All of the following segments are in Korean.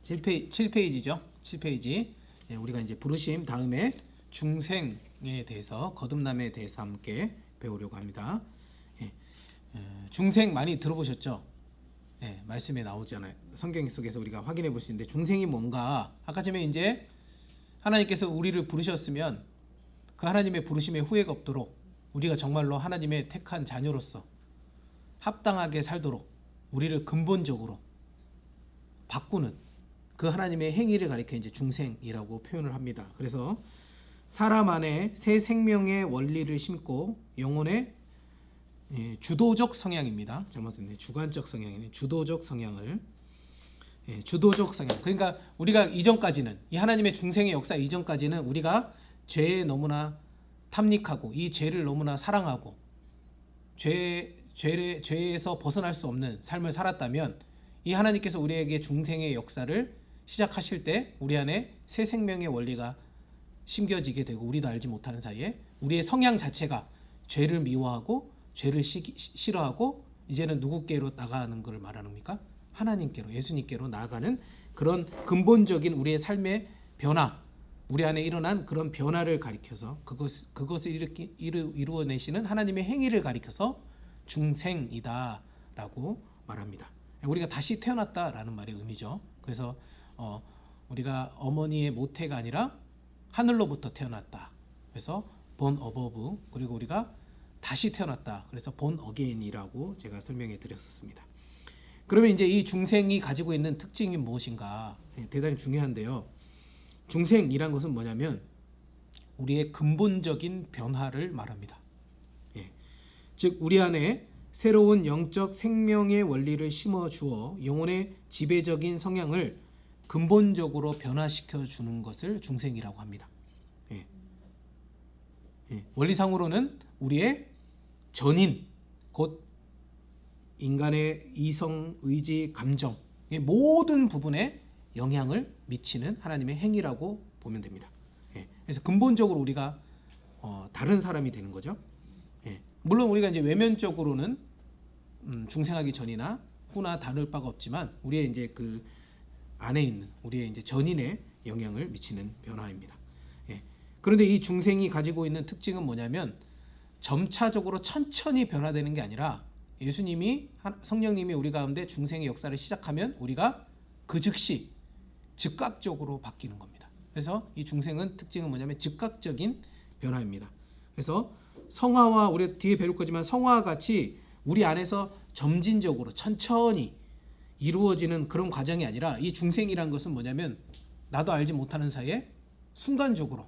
7페이지죠. 7페이지. 예, 우리가 이제 부르심 다음에 중생에 대해서 거듭남에 대해서 함께 배우려고 합니다. 예, 중생 많이 들어보셨죠? 예, 말씀에 나오잖아요. 성경 속에서 우리가 확인해 볼 수 있는데 중생이 뭔가 아까 전에 이제 하나님께서 우리를 부르셨으면 그 하나님의 부르심에 후회가 없도록 우리가 정말로 하나님의 택한 자녀로서 합당하게 살도록 우리를 근본적으로 바꾸는 그 하나님의 행위를 가리켜 이제 중생이라고 표현을 합니다. 그래서 사람 안에 새 생명의 원리를 심고 영혼의 주도적 성향입니다. 잘못했네. 주관적 성향이네. 주도적 성향을 주도적 성향. 그러니까 우리가 이전까지는 이 하나님의 중생의 역사 이전까지는 우리가 죄에 너무나 탐닉하고 이 죄를 너무나 사랑하고 죄에서 벗어날 수 없는 삶을 살았다면 이 하나님께서 우리에게 중생의 역사를 시작하실 때 우리 안에 새 생명의 원리가 심겨지게 되고 우리도 알지 못하는 사이에 우리의 성향 자체가 죄를 미워하고 죄를 싫어하고 이제는 누구께로 나가는 걸 말하는 겁니까? 하나님께로 예수님께로 나아가는 그런 근본적인 우리의 삶의 변화 우리 안에 일어난 그런 변화를 가리켜서 그것을 이루어내시는 하나님의 행위를 가리켜서 중생이다라고 말합니다. 우리가 다시 태어났다라는 말의 의미죠. 그래서 우리가 어머니의 모태가 아니라 하늘로부터 태어났다. 그래서 born above 그리고 우리가 다시 태어났다. 그래서 born again이라고 제가 설명해 드렸었습니다. 그러면 이제 이 중생이 가지고 있는 특징이 무엇인가? 대단히 중요한데요. 중생이란 것은 뭐냐면 우리의 근본적인 변화를 말합니다. 즉 우리 안에 새로운 영적 생명의 원리를 심어주어 영혼의 지배적인 성향을 근본적으로 변화시켜 주는 것을 중생이라고 합니다. 원리상으로는 우리의 전인, 곧 인간의 이성, 의지, 감정 모든 부분에 영향을 미치는 하나님의 행위라고 보면 됩니다. 그래서 근본적으로 우리가 다른 사람이 되는 거죠. 물론 우리가 이제 외면적으로는 중생하기 전이나 후나 다를 바가 없지만 우리의 이제 그 안에 있는 우리의 이제 전인에 영향을 미치는 변화입니다. 그런데 이 중생이 가지고 있는 특징은 뭐냐면 점차적으로 천천히 변화되는 게 아니라 예수님이 성령님이 우리 가운데 중생의 역사를 시작하면 우리가 그 즉시 즉각적으로 바뀌는 겁니다. 그래서 이 중생은 특징은 뭐냐면 즉각적인 변화입니다. 그래서 성화와 우리 뒤에 배울 거지만 성화와 같이 우리 안에서 점진적으로 천천히 이루어지는 그런 과정이 아니라 이 중생이란 것은 뭐냐면 나도 알지 못하는 사이에 순간적으로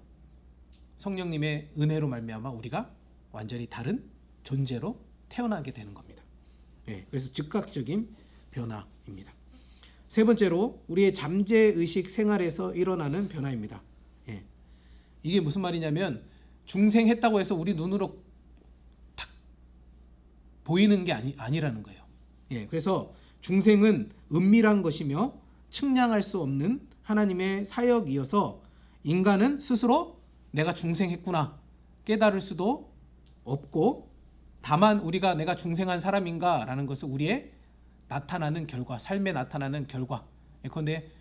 성령님의 은혜로 말미암아 우리가 완전히 다른 존재로 태어나게 되는 겁니다. 그래서 즉각적인 변화입니다. 세 번째로 우리의 잠재의식 생활에서 일어나는 변화입니다. 이게 무슨 말이냐면 중생했다고 해서 우리 눈으로 탁 보이는 게 아니라는 거예요. 그래서 중생은 은밀한 것이며 측량할 수 없는 하나님의 사역이어서 인간은 스스로 내가 중생했구나 깨달을 수도 없고 다만 우리가 내가 중생한 사람인가 라는 것을 우리의 나타나는 결과 삶에 나타나는 결과 예컨대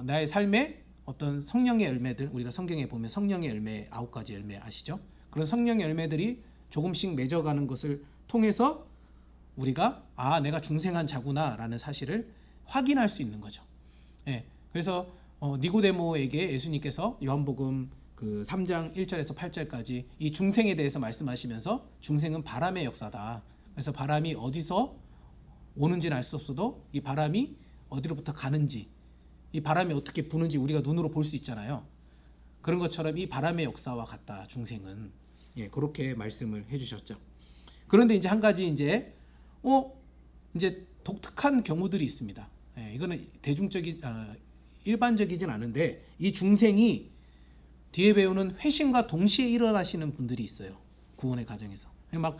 나의 삶에 어떤 성령의 열매들 우리가 성경에 보면 성령의 열매 9가지 열매 아시죠? 그런 성령의 열매들이 조금씩 맺어가는 것을 통해서 우리가 내가 중생한 자구나 라는 사실을 확인할 수 있는 거죠. 그래서 니고데모에게 예수님께서 요한복음 그 3장 1절에서 8절까지 이 중생에 대해서 말씀하시면서 중생은 바람의 역사다. 그래서 바람이 어디서 오는지는 알 수 없어도 이 바람이 어디로부터 가는지 이 바람이 어떻게 부는지 우리가 눈으로 볼 수 있잖아요. 그런 것처럼 이 바람의 역사와 같다. 중생은 그렇게 말씀을 해주셨죠. 그런데 이제 한 가지 이제 독특한 경우들이 있습니다. 이거는 일반적이진 않은데 이 중생이 뒤에 배우는 회심과 동시에 일어나시는 분들이 있어요. 구원의 과정에서. 막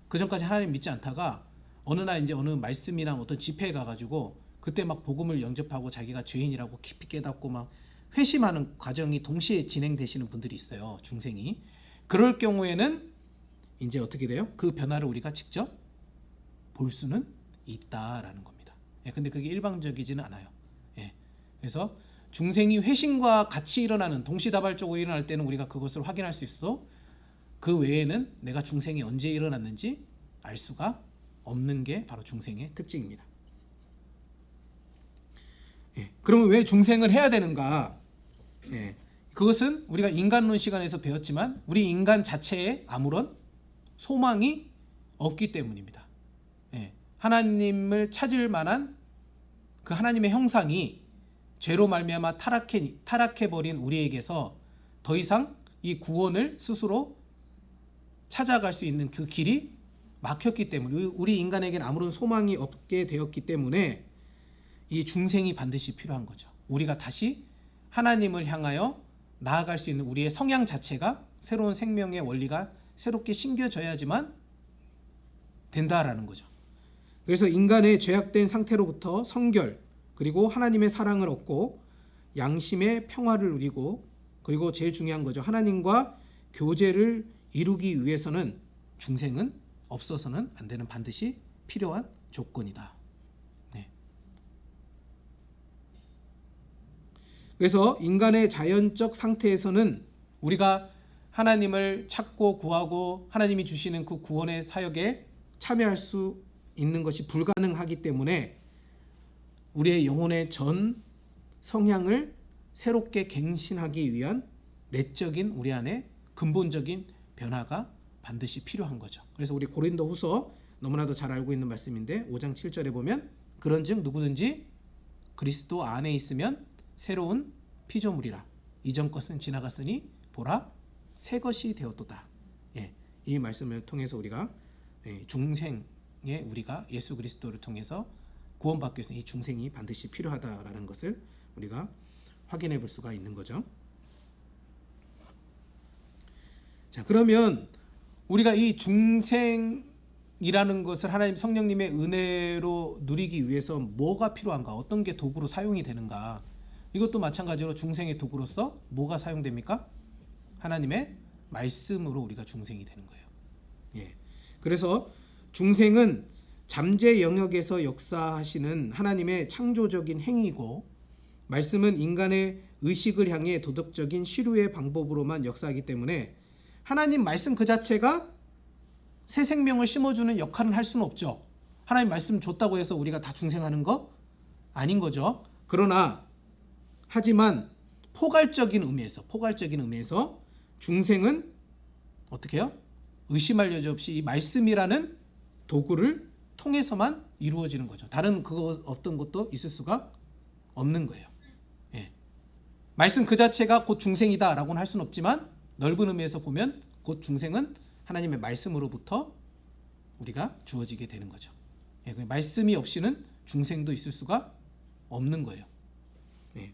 그전까지 하나님 믿지 않다가 어느 날 이제 어느 말씀이나 어떤 집회에 가가지고 그때 막 복음을 영접하고 자기가 죄인이라고 깊이 깨닫고 막 회심하는 과정이 동시에 진행되시는 분들이 있어요. 중생이. 그럴 경우에는 이제 어떻게 돼요? 그 변화를 우리가 직접 볼 수는 있다라는 겁니다. 근데 그게 일방적이지는 않아요. 그래서 중생이 회심과 같이 일어나는 동시다발적으로 일어날 때는 우리가 그것을 확인할 수 있어도 그 외에는 내가 중생이 언제 일어났는지 알 수가 없는 게 바로 중생의 특징입니다. 예, 그러면 왜 중생을 해야 되는가? 예, 그것은 우리가 인간론 시간에서 배웠지만 우리 인간 자체에 아무런 소망이 없기 때문입니다. 예, 하나님을 찾을 만한 그 하나님의 형상이 죄로 말미암아 타락해버린 우리에게서 더 이상 이 구원을 스스로 찾아갈 수 있는 그 길이 막혔기 때문에 우리 인간에게는 아무런 소망이 없게 되었기 때문에 이 중생이 반드시 필요한 거죠. 우리가 다시 하나님을 향하여 나아갈 수 있는 우리의 성향 자체가 새로운 생명의 원리가 새롭게 심겨져야지만 된다라는 거죠. 그래서 인간의 죄악된 상태로부터 성결 그리고 하나님의 사랑을 얻고 양심의 평화를 누리고 그리고 제일 중요한 거죠. 하나님과 교제를 이루기 위해서는 중생은 없어서는 안 되는 반드시 필요한 조건이다. 네. 그래서 인간의 자연적 상태에서는 우리가 하나님을 찾고 구하고 하나님이 주시는 그 구원의 사역에 참여할 수 있는 것이 불가능하기 때문에 우리의 영혼의 전 성향을 새롭게 갱신하기 위한 내적인 우리 안에 근본적인 변화가 반드시 필요한 거죠. 그래서 우리 고린도후서 너무나도 잘 알고 있는 말씀인데 5장 7절에 보면 그런즉 누구든지 그리스도 안에 있으면 새로운 피조물이라 이전 것은 지나갔으니 보라 새 것이 되었도다. 예, 이 말씀을 통해서 우리가 중생의 우리가 예수 그리스도를 통해서 구원받기 위해서 이 중생이 반드시 필요하다라는 것을 우리가 확인해 볼 수가 있는 거죠. 자, 그러면 우리가 이 중생이라는 것을 하나님 성령님의 은혜로 누리기 위해서 뭐가 필요한가? 어떤 게 도구로 사용이 되는가? 이것도 마찬가지로 중생의 도구로서 뭐가 사용됩니까? 하나님의 말씀으로 우리가 중생이 되는 거예요. 예. 그래서 중생은 잠재 영역에서 역사하시는 하나님의 창조적인 행위고 말씀은 인간의 의식을 향해 도덕적인 시류의 방법으로만 역사하기 때문에 하나님 말씀 그 자체가 새 생명을 심어주는 역할은 할 수는 없죠. 하나님 말씀 줬다고 해서 우리가 다 중생하는 거 아닌 거죠. 그러나 하지만 포괄적인 의미에서 중생은 어떻게 해요? 의심할 여지 없이 이 말씀이라는 도구를 통해서만 이루어지는 거죠. 다른 그거 어떤 것도 있을 수가 없는 거예요. 예. 말씀 그 자체가 곧 중생이다라고는 할 수는 없지만 넓은 의미에서 보면 곧 중생은 하나님의 말씀으로부터 우리가 주어지게 되는 거죠. 예. 말씀이 없이는 중생도 있을 수가 없는 거예요. 예.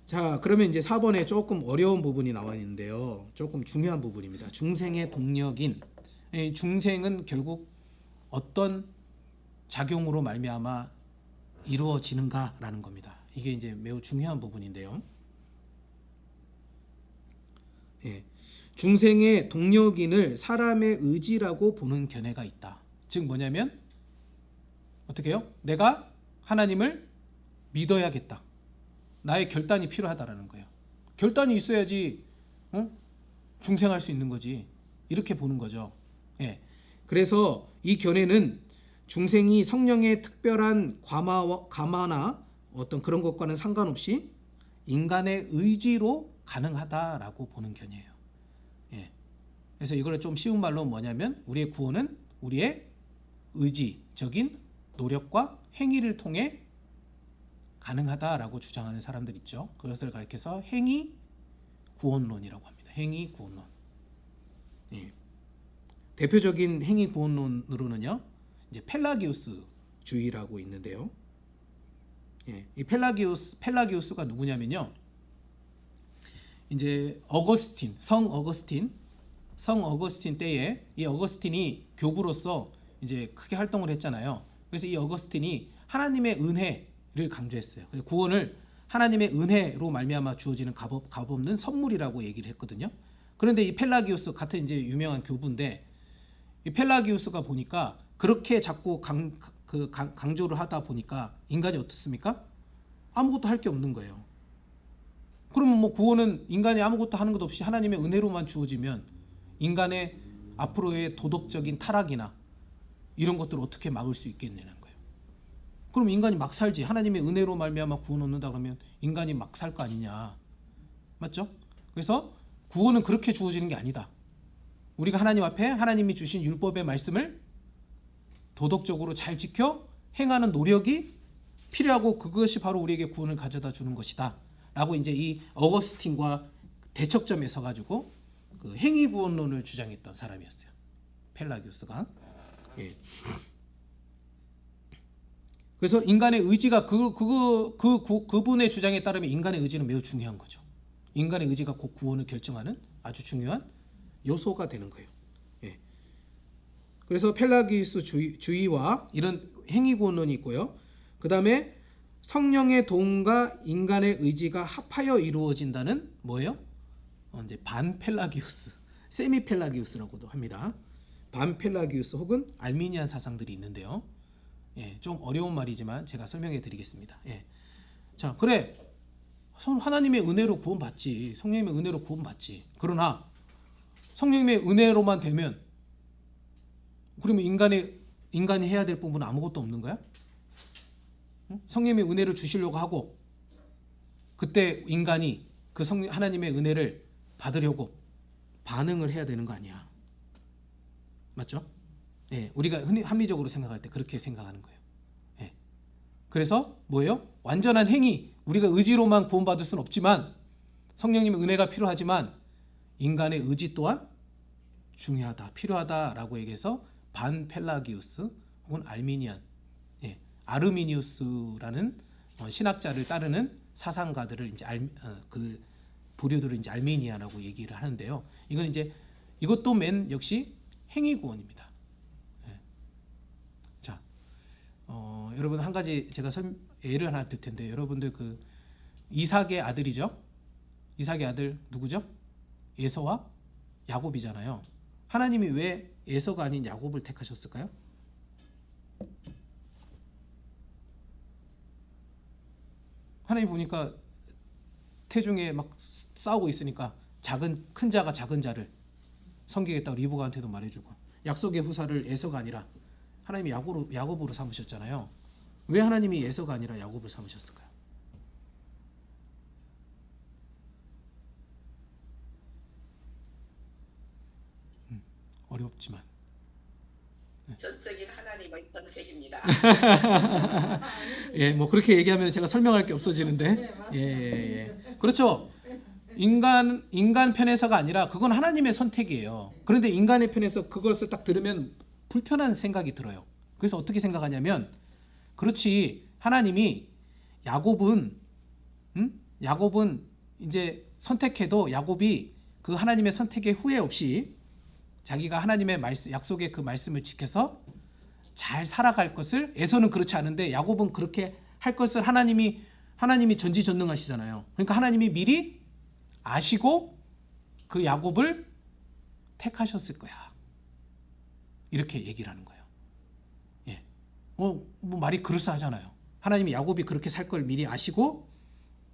자, 그러면 이제 4번에 조금 어려운 부분이 나와 있는데요. 조금 중요한 부분입니다. 중생의 동력인 중생은 결국 어떤 작용으로 말미암아 이루어지는가라는 겁니다. 이게 이제 매우 중요한 부분인데요. 예. 중생의 동력인을 사람의 의지라고 보는 견해가 있다. 즉 뭐냐면 어떻게 해요? 내가 하나님을 믿어야겠다. 나의 결단이 필요하다라는 거예요. 결단이 있어야지 중생할 수 있는 거지. 이렇게 보는 거죠. 예. 그래서 이 견해는 중생이 성령의 특별한 감화나 어떤 그런 것과는 상관없이 인간의 의지로 가능하다라고 보는 견해예요. 예. 그래서 이걸 좀 쉬운 말로 뭐냐면 우리의 구원은 우리의 의지적인 노력과 행위를 통해 가능하다라고 주장하는 사람들 있죠. 그것을 가리켜서 행위 구원론이라고 합니다. 행위 구원론. 예. 대표적인 행위 구원론으로는요, 이제 펠라기우스주의라고 있는데요. 예. 이 펠라기우스가 누구냐면요, 이제 성 어거스틴 때에 이 어거스틴이 교부로서 이제 크게 활동을 했잖아요. 그래서 이 어거스틴이 하나님의 은혜를 강조했어요. 그래서 구원을 하나님의 은혜로 말미암아 주어지는 값없는 선물이라고 얘기를 했거든요. 그런데 이 펠라기우스 같은 이제 유명한 교부인데 이 펠라기우스가 보니까 그렇게 자꾸 강조를 하다 보니까 인간이 어떻습니까? 아무것도 할 게 없는 거예요. 그러면 뭐 구원은 인간이 아무것도 하는 것 없이 하나님의 은혜로만 주어지면 인간의 앞으로의 도덕적인 타락이나 이런 것들을 어떻게 막을 수 있겠냐는 거예요. 그럼 인간이 막 살지. 하나님의 은혜로 말미암아 구원 얻는다 그러면 인간이 막 살 거 아니냐. 맞죠? 그래서 구원은 그렇게 주어지는 게 아니다. 우리가 하나님 앞에 하나님이 주신 율법의 말씀을 도덕적으로 잘 지켜 행하는 노력이 필요하고 그것이 바로 우리에게 구원을 가져다 주는 것이다. 라고 이제 이 어거스틴과 대척점에 서가지고 그 행위 구원론을 주장했던 사람이었어요. 펠라기우스가. 예. 그래서 인간의 의지가 그분의 주장에 따르면 인간의 의지는 매우 중요한 거죠. 인간의 의지가 곧 구원을 결정하는 아주 중요한 요소가 되는 거예요. 예. 그래서 펠라기우스 주의와 이런 행위 구원론이 있고요. 그 다음에 성령의 도움과 인간의 의지가 합하여 이루어진다는 뭐예요? 이제 반펠라기우스, 세미펠라기우스라고도 합니다. 반펠라기우스 혹은 알미니안 사상들이 있는데요. 예, 좀 어려운 말이지만 제가 설명해 드리겠습니다. 예. 자, 그래. 하나님의 은혜로 구원받지. 성령님의 은혜로 구원받지. 그러나 성령님의 은혜로만 되면 그러면 인간이 해야 될 부분은 아무것도 없는 거야? 성령님의 은혜를 주시려고 하고 그때 인간이 그 하나님의 은혜를 받으려고 반응을 해야 되는 거 아니야. 맞죠? 예, 우리가 합리적으로 생각할 때 그렇게 생각하는 거예요. 예. 그래서 뭐예요? 완전한 행위, 우리가 의지로만 구원받을 수는 없지만 성령님의 은혜가 필요하지만 인간의 의지 또한 중요하다, 필요하다라고 얘기해서 반펠라기우스 혹은 알미니안, 예, 아르미니우스라는 신학자를 따르는 사상가들을 이제 그 부류들을 이제 알미니아라고 얘기를 하는데요. 이건 이제 이것도 맨 역시 행위 구원입니다. 예. 자, 여러분 한 가지 제가 예를 하나 들 텐데 여러분들 그 이삭의 아들이죠. 이삭의 아들 누구죠? 에서와 야곱이잖아요. 하나님이 왜 에서가 아닌 야곱을 택하셨을까요? 하나님 보니까 태중에 막 싸우고 있으니까 큰 자가 작은 자를 섬기겠다고 리브가한테도 말해주고 약속의 후사를 에서가 아니라 하나님이 야곱으로 삼으셨잖아요. 왜 하나님이 에서가 아니라 야곱을 삼으셨을까요? 어렵지만 전적인 하나님의 선택입니다. 예, 뭐 그렇게 얘기하면 제가 설명할 게 없어지는데 예. 그렇죠. 인간 편에서가 아니라 그건 하나님의 선택이에요. 그런데 인간의 편에서 그것을 딱 들으면 불편한 생각이 들어요. 그래서 어떻게 생각하냐면 그렇지 하나님이 야곱은 이제 선택해도 야곱이 그 하나님의 선택에 후회 없이 자기가 하나님의 약속의 그 말씀을 지켜서 잘 살아갈 것을 에서는 그렇지 않은데 야곱은 그렇게 할 것을 하나님이 전지전능하시잖아요. 그러니까 하나님이 미리 아시고 그 야곱을 택하셨을 거야. 이렇게 얘기를 하는 거예요. 예. 뭐 말이 그럴싸하잖아요. 하나님이 야곱이 그렇게 살 걸 미리 아시고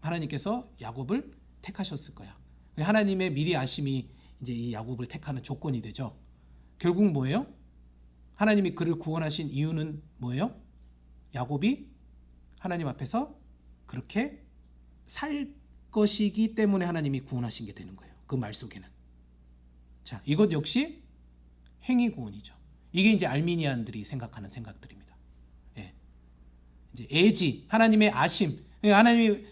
하나님께서 야곱을 택하셨을 거야. 하나님의 미리 아심이 이제 이 야곱을 택하는 조건이 되죠. 결국 뭐예요? 하나님이 그를 구원하신 이유는 뭐예요? 야곱이 하나님 앞에서 그렇게 살 것이기 때문에 하나님이 구원하신 게 되는 거예요. 그 말 속에는. 자, 이것 역시 행위 구원이죠. 이게 이제 알미니안들이 생각하는 생각들입니다. 예. 이제 애지, 하나님의 아심, 하나님이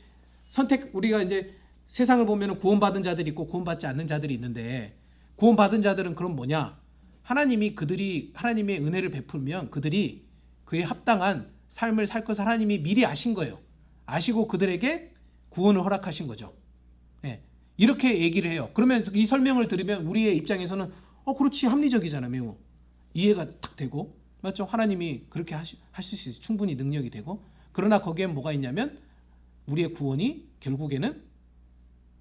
선택, 우리가 이제 세상을 보면 구원받은 자들이 있고 구원받지 않는 자들이 있는데 구원받은 자들은 그럼 뭐냐? 그들이 하나님의 은혜를 베풀면 그들이 그에 합당한 삶을 살 것을 하나님이 미리 아신 거예요. 아시고 그들에게 구원을 허락하신 거죠. 예. 이렇게 얘기를 해요. 그러면 이 설명을 들으면 우리의 입장에서는 그렇지, 합리적이잖아. 매우 이해가 딱 되고, 맞죠? 하나님이 그렇게 하실 수 있어요. 충분히 능력이 되고. 그러나 거기에 뭐가 있냐면 우리의 구원이 결국에는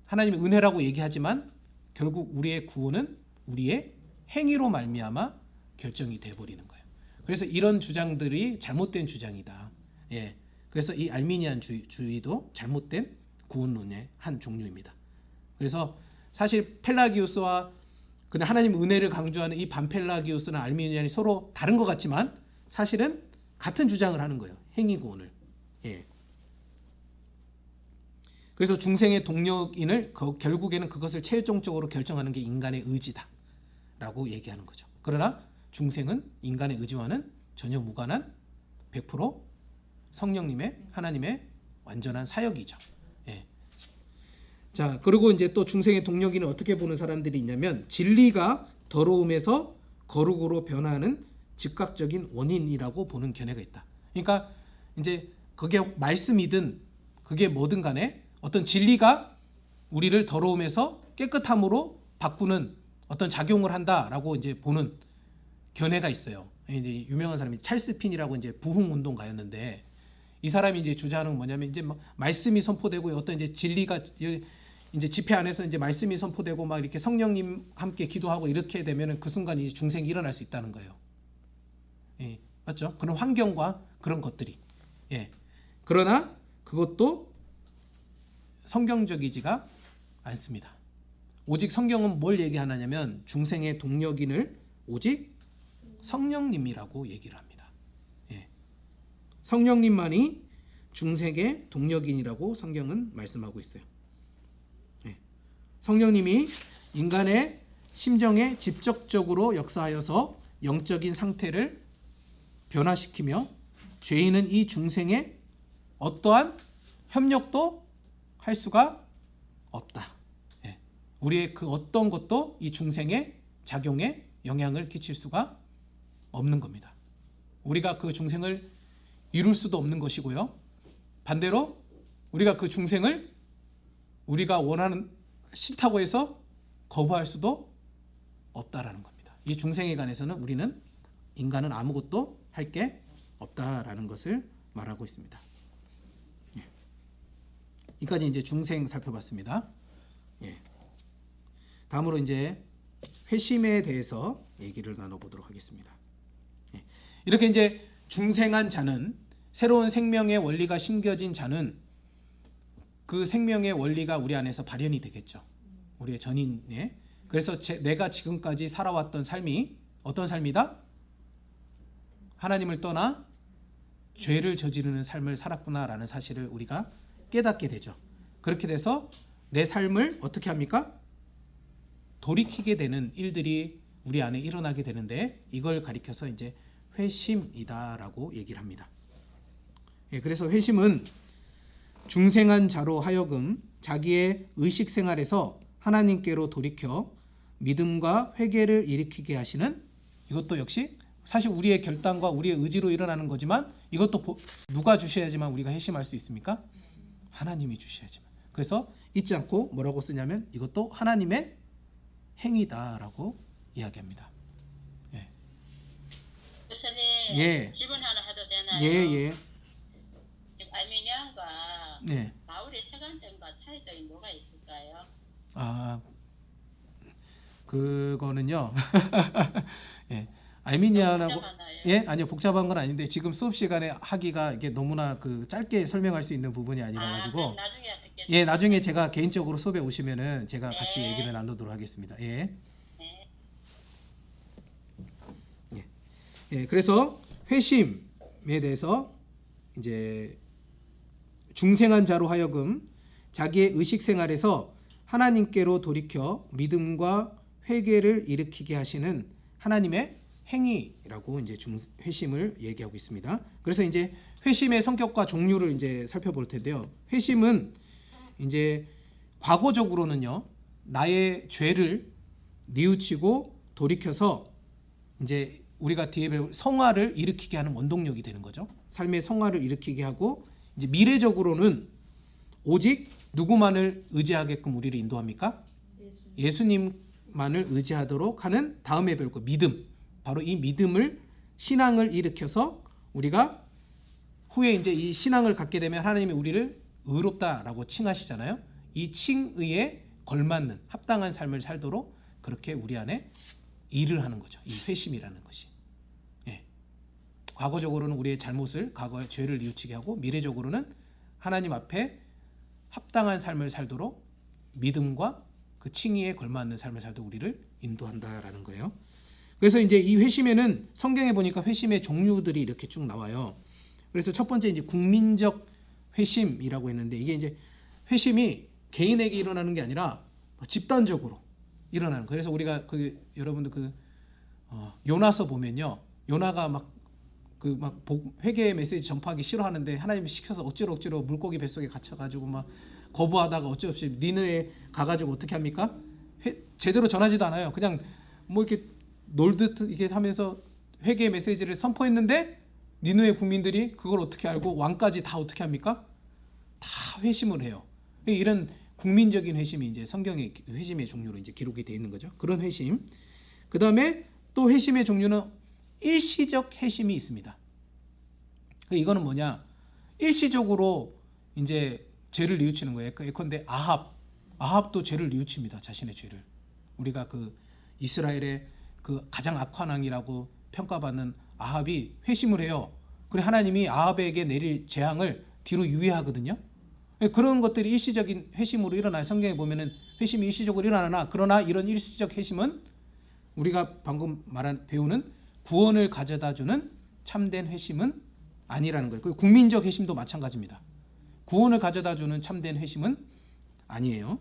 하나님의 은혜라고 얘기하지만 결국 우리의 구원은 우리의 행위로 말미암아 결정이 돼버리는 거예요. 그래서 이런 주장들이 잘못된 주장이다. 예. 그래서 이 알미니안주의도 잘못된 구원론의 한 종류입니다. 그래서 사실 펠라기우스와 그냥 하나님 은혜를 강조하는 이 반펠라기우스나 알미니안이 서로 다른 것 같지만 사실은 같은 주장을 하는 거예요. 행위구원을. 예. 그래서 중생의 동력인을 결국에는 그것을 최종적으로 결정하는 게 인간의 의지다라고 얘기하는 거죠. 그러나 중생은 인간의 의지와는 전혀 무관한 100% 성령님의 하나님의 완전한 사역이죠. 예. 자, 그리고 이제 또 중생의 동력인을 어떻게 보는 사람들이 있냐면 진리가 더러움에서 거룩으로 변화하는 즉각적인 원인이라고 보는 견해가 있다. 그러니까 이제 그게 말씀이든 그게 뭐든 간에 어떤 진리가 우리를 더러움에서 깨끗함으로 바꾸는 어떤 작용을 한다라고 이제 보는 견해가 있어요. 이제 유명한 사람이 찰스 핀이라고 이제 부흥 운동가였는데 이 사람이 이제 주장하는 건 뭐냐면 이제 말씀이 선포되고 어떤 이제 진리가 이제 집회 안에서 이제 말씀이 선포되고 막 이렇게 성령님 함께 기도하고 이렇게 되면은 그 순간 이제 중생이 일어날 수 있다는 거예요. 예, 맞죠? 그런 환경과 그런 것들이. 예. 그러나 그것도 성경적이지가 않습니다. 오직 성경은 뭘 얘기하냐면 중생의 동력인을 오직 성령님이라고 얘기를 합니다. 예. 성령님만이 중생의 동력인이라고 성경은 말씀하고 있어요. 예. 성령님이 인간의 심정에 직접적으로 역사하여서 영적인 상태를 변화시키며 죄인은 이 중생의 어떠한 협력도 할 수가 없다. 예. 우리의 그 어떤 것도 이 중생의 작용에 영향을 끼칠 수가 없는 겁니다. 우리가 그 중생을 이룰 수도 없는 것이고요. 반대로 우리가 그 중생을 우리가 원하는 싫다고 해서 거부할 수도 없다라는 겁니다. 이 중생에 관해서는 우리는 인간은 아무것도 할 게 없다라는 것을 말하고 있습니다. 여기까지 이제 중생 살펴봤습니다. 예. 다음으로 이제 회심에 대해서 얘기를 나눠보도록 하겠습니다. 예. 이렇게 이제 중생한 자는 새로운 생명의 원리가 심겨진 자는 그 생명의 원리가 우리 안에서 발현이 되겠죠. 우리의 전인에. 그래서 내가 지금까지 살아왔던 삶이 어떤 삶이다? 하나님을 떠나 죄를 저지르는 삶을 살았구나라는 사실을 우리가 깨닫게 되죠. 그렇게 돼서 내 삶을 어떻게 합니까? 돌이키게 되는 일들이 우리 안에 일어나게 되는데 이걸 가리켜서 이제 회심이다라고 얘기를 합니다. 예, 그래서 회심은 중생한 자로 하여금 자기의 의식 생활에서 하나님께로 돌이켜 믿음과 회개를 일으키게 하시는 이것도 역시 사실 우리의 결단과 우리의 의지로 일어나는 거지만 이것도 누가 주셔야지만 우리가 회심할 수 있습니까? 하나님이 주셔야지만. 그래서 잊지 않고 뭐라고 쓰냐면 이것도 하나님의 행위다라고 이야기합니다. 예. 교수님, 예. 질문 하나 해도 되나요? 예. 지금 알미니안과 네. 바울의 세관점과 차이점이 뭐가 있을까요? 아, 그거는요. 예. 알미니안하고 복잡하나요? 예, 아니요, 복잡한 건 아닌데 지금 수업 시간에 하기가 이게 너무나 그 짧게 설명할 수 있는 부분이 아니라 가지고 그럼 나중에 듣겠습니다. 예, 나중에 제가 개인적으로 수업에 오시면은 제가 같이 네. 얘기를 나누도록 하겠습니다. 예. 네. 예, 그래서 회심에 대해서 이제 중생한 자로 하여금 자기의 의식 생활에서 하나님께로 돌이켜 믿음과 회개를 일으키게 하시는 하나님의 행위라고 이제 회심을 얘기하고 있습니다. 그래서 이제 회심의 성격과 종류를 이제 살펴볼 텐데요. 회심은 이제 과거적으로는요, 나의 죄를 뉘우치고 돌이켜서 이제 우리가 뒤에 배울 성화를 일으키게 하는 원동력이 되는 거죠. 삶의 성화를 일으키게 하고 이제 미래적으로는 오직 누구만을 의지하게끔 우리를 인도합니까? 예수님만을 의지하도록 하는 다음에 배울 거 믿음. 바로 이 믿음을 신앙을 일으켜서 우리가 후에 이제 이 신앙을 갖게 되면 하나님이 우리를 의롭다라고 칭하시잖아요. 이 칭의에 걸맞는 합당한 삶을 살도록 그렇게 우리 안에 일을 하는 거죠. 이 회심이라는 것이. 예. 과거적으로는 우리의 잘못을 과거의 죄를 뉘우치게 하고 미래적으로는 하나님 앞에 합당한 삶을 살도록 믿음과 그 칭의에 걸맞는 삶을 살도록 우리를 인도한다라는 거예요. 그래서 이제 이 회심에는 성경에 보니까 회심의 종류들이 이렇게 쭉 나와요. 그래서 첫 번째 이제 국민적 회심이라고 했는데 이게 이제 회심이 개인에게 일어나는 게 아니라 집단적으로 일어나는 거예요. 그래서 우리가 여러분들 요나서 보면요, 요나가 막 회개 메시지 전파하기 싫어하는데 하나님이 시켜서 억지로 물고기 뱃속에 갇혀가지고 막 거부하다가 어쩔 수 없이 니느에 가가지고 어떻게 합니까? 제대로 전하지도 않아요. 그냥 뭐 이렇게 놀듯 이렇게 하면서 회개 메시지를 선포했는데 니느의 국민들이 그걸 어떻게 알고 왕까지 다 어떻게 합니까? 다 회심을 해요. 이런 국민적인 회심이 이제 성경의 회심의 종류로 이제 기록이 되어 있는 거죠. 그런 회심. 그 다음에 또 회심의 종류는 일시적 회심이 있습니다. 이거는 뭐냐? 일시적으로 이제 죄를 뉘우치는 거예요. 예컨대 아합도 죄를 뉘우칩니다. 자신의 죄를. 우리가 그 이스라엘의 그 가장 악한 왕이라고 평가받는 아합이 회심을 해요. 그래 하나님이 아합에게 내릴 재앙을 뒤로 유예하거든요. 그런 것들이 일시적인 회심으로 일어나요. 성경에 보면은 회심이 일시적으로 일어나나 그러나 이런 일시적 회심은 우리가 방금 배우는 구원을 가져다주는 참된 회심은 아니라는 거예요. 국민적 회심도 마찬가지입니다. 구원을 가져다주는 참된 회심은 아니에요.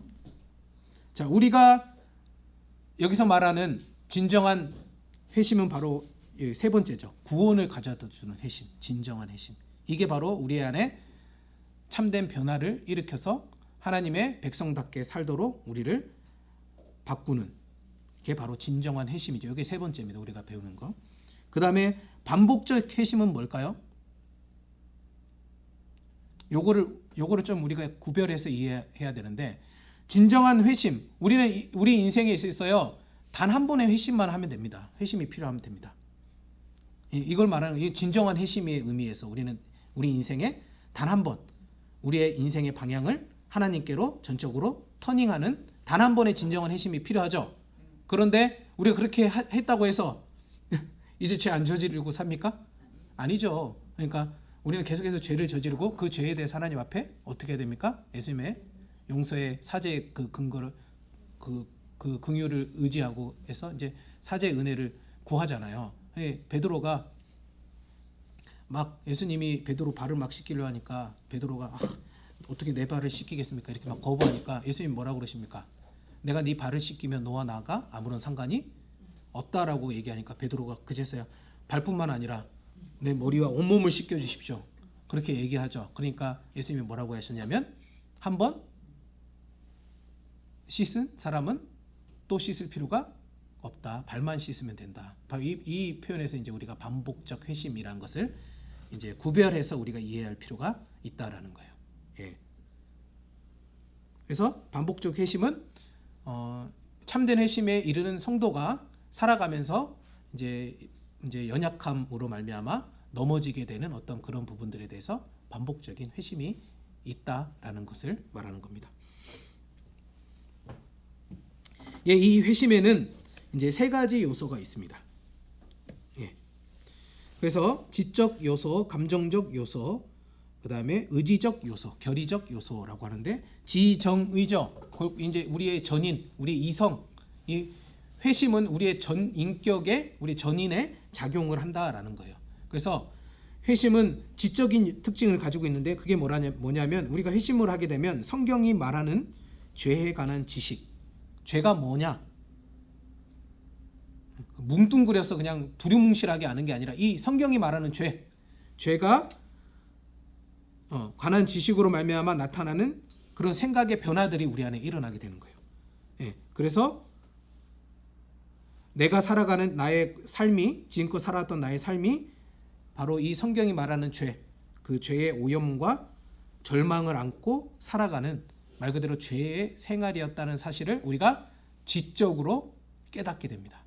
자, 우리가 여기서 말하는 진정한 회심은 바로 세 번째죠. 구원을 가져다주는 회심, 진정한 회심. 이게 바로 우리 안에 참된 변화를 일으켜서 하나님의 백성답게 살도록 우리를 바꾸는 게 바로 진정한 회심이죠. 이게 세 번째입니다. 우리가 배우는 거. 그 다음에 반복적 회심은 뭘까요? 요거를 좀 우리가 구별해서 이해해야 되는데, 진정한 회심, 우리 인생에 있어요. 단 한 번의 회심만 하면 됩니다. 회심이 필요하면 됩니다. 이걸 말하는 진정한 회심의 의미에서 우리는 우리 인생에 단 한 번, 우리의 인생의 방향을 하나님께로 전적으로 터닝하는 단 한 번의 진정한 회심이 필요하죠. 그런데 우리가 그렇게 했다고 해서 이제 죄 안 저지르고 삽니까? 아니죠. 그러니까 우리는 계속해서 죄를 저지르고 그 죄에 대해서 하나님 앞에 어떻게 해야 됩니까? 예수님의 용서의 사죄의 그 근거를 그 긍휼을 의지하고 해서 이제 사죄의 은혜를 구하잖아요. 베드로가 막 예수님이 베드로 발을 막 씻기려 하니까 베드로가 어떻게 내 발을 씻기겠습니까? 이렇게 막 거부하니까 예수님 뭐라고 그러십니까? 내가 네 발을 씻기면 너와 나가 아무런 상관이 없다라고 얘기하니까 베드로가 그제서야 발뿐만 아니라 내 머리와 온몸을 씻겨 주십시오. 그렇게 얘기하죠. 그러니까 예수님이 뭐라고 하셨냐면 한번 씻은 사람은 또 씻을 필요가 없다. 발만 씻으면 된다. 바로 이 표현에서 이제 우리가 반복적 회심이라는 것을 이제 구별해서 우리가 이해할 필요가 있다라는 거예요. 예. 그래서 반복적 회심은 참된 회심에 이르는 성도가 살아가면서 이제 연약함으로 말미암아 넘어지게 되는 어떤 그런 부분들에 대해서 반복적인 회심이 있다라는 것을 말하는 겁니다. 예, 이 회심에는 이제 세 가지 요소가 있습니다. 예. 그래서 지적 요소, 감정적 요소, 그 다음에 의지적 요소, 결의적 요소라고 하는데, 지정의적, 이제 우리의 전인, 우리 이성, 이 회심은 우리의 전 인격에, 우리 전인에 작용을 한다라는 거예요. 그래서 회심은 지적인 특징을 가지고 있는데, 그게 뭐냐면 우리가 회심을 하게 되면 성경이 말하는 죄에 관한 지식, 죄가 뭐냐, 뭉뚱그려서 그냥 두루뭉실하게 아는 게 아니라 이 성경이 말하는 죄가 관한 지식으로 말미암아 나타나는 그런 생각의 변화들이 우리 안에 일어나게 되는 거예요. 예, 그래서 내가 살아가는 나의 삶이, 지금껏 살아왔던 나의 삶이 바로 이 성경이 말하는 그 죄의 오염과 절망을 안고 살아가는 말 그대로 죄의 생활이었다는 사실을 우리가 지적으로 깨닫게 됩니다.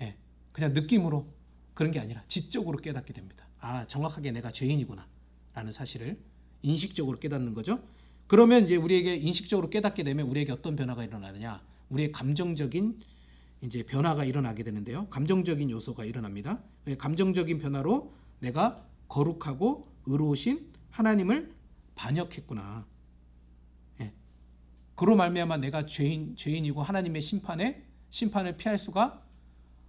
예, 그냥 느낌으로 그런 게 아니라 지적으로 깨닫게 됩니다. 정확하게 내가 죄인이구나 라는 사실을 인식적으로 깨닫는 거죠. 그러면 이제 우리에게 인식적으로 깨닫게 되면 우리에게 어떤 변화가 일어나느냐, 우리의 감정적인 이제 변화가 일어나게 되는데요. 감정적인 요소가 일어납니다. 감정적인 변화로 내가 거룩하고 의로우신 하나님을 반역했구나. 예. 그로 말미암아 내가 죄인이고 하나님의 심판을 피할 수가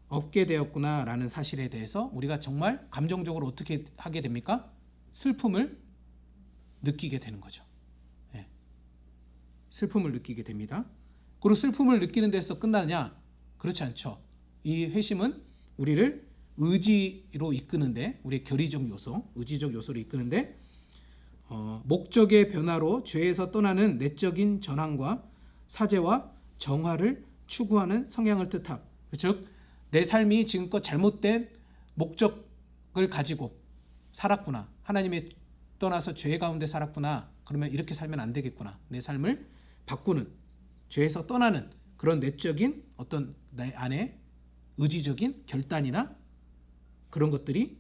없게 되었구나라는 사실에 대해서 우리가 정말 감정적으로 어떻게 하게 됩니까? 슬픔을 느끼게 되는 거죠. 예. 슬픔을 느끼게 됩니다. 그리고 슬픔을 느끼는 데서 끝나느냐? 그렇지 않죠. 이 회심은 우리를 의지로 이끄는데, 우리의 결의적 요소, 의지적 요소로 이끄는데 목적의 변화로 죄에서 떠나는 내적인 전환과 사죄와 정화를 추구하는 성향을 뜻함. 즉, 내 삶이 지금껏 잘못된 목적을 가지고 살았구나. 하나님의 떠나서 죄 가운데 살았구나. 그러면 이렇게 살면 안 되겠구나. 내 삶을 바꾸는, 죄에서 떠나는 그런 내적인 어떤 내 안에 의지적인 결단이나 그런 것들이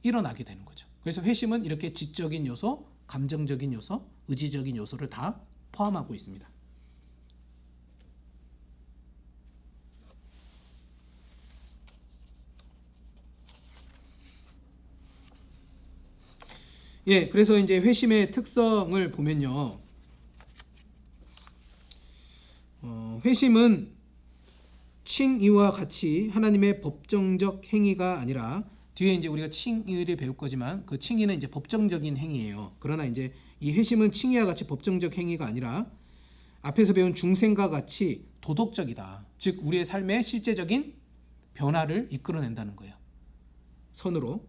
일어나게 되는 거죠. 그래서 회심은 이렇게 지적인 요소, 감정적인 요소, 의지적인 요소를 다 포함하고 있습니다. 예, 그래서 이제 회심의 특성을 보면요. 회심은 칭의와 같이 하나님의 법정적 행위가 아니라, 뒤에 이제 우리가 칭의를 배울 거지만 그 칭의는 이제 법정적인 행위예요. 그러나 이제 이 회심은 칭의와 같이 법정적 행위가 아니라 앞에서 배운 중생과 같이 도덕적이다. 즉 우리의 삶의 실제적인 변화를 이끌어낸다는 거예요. 선으로.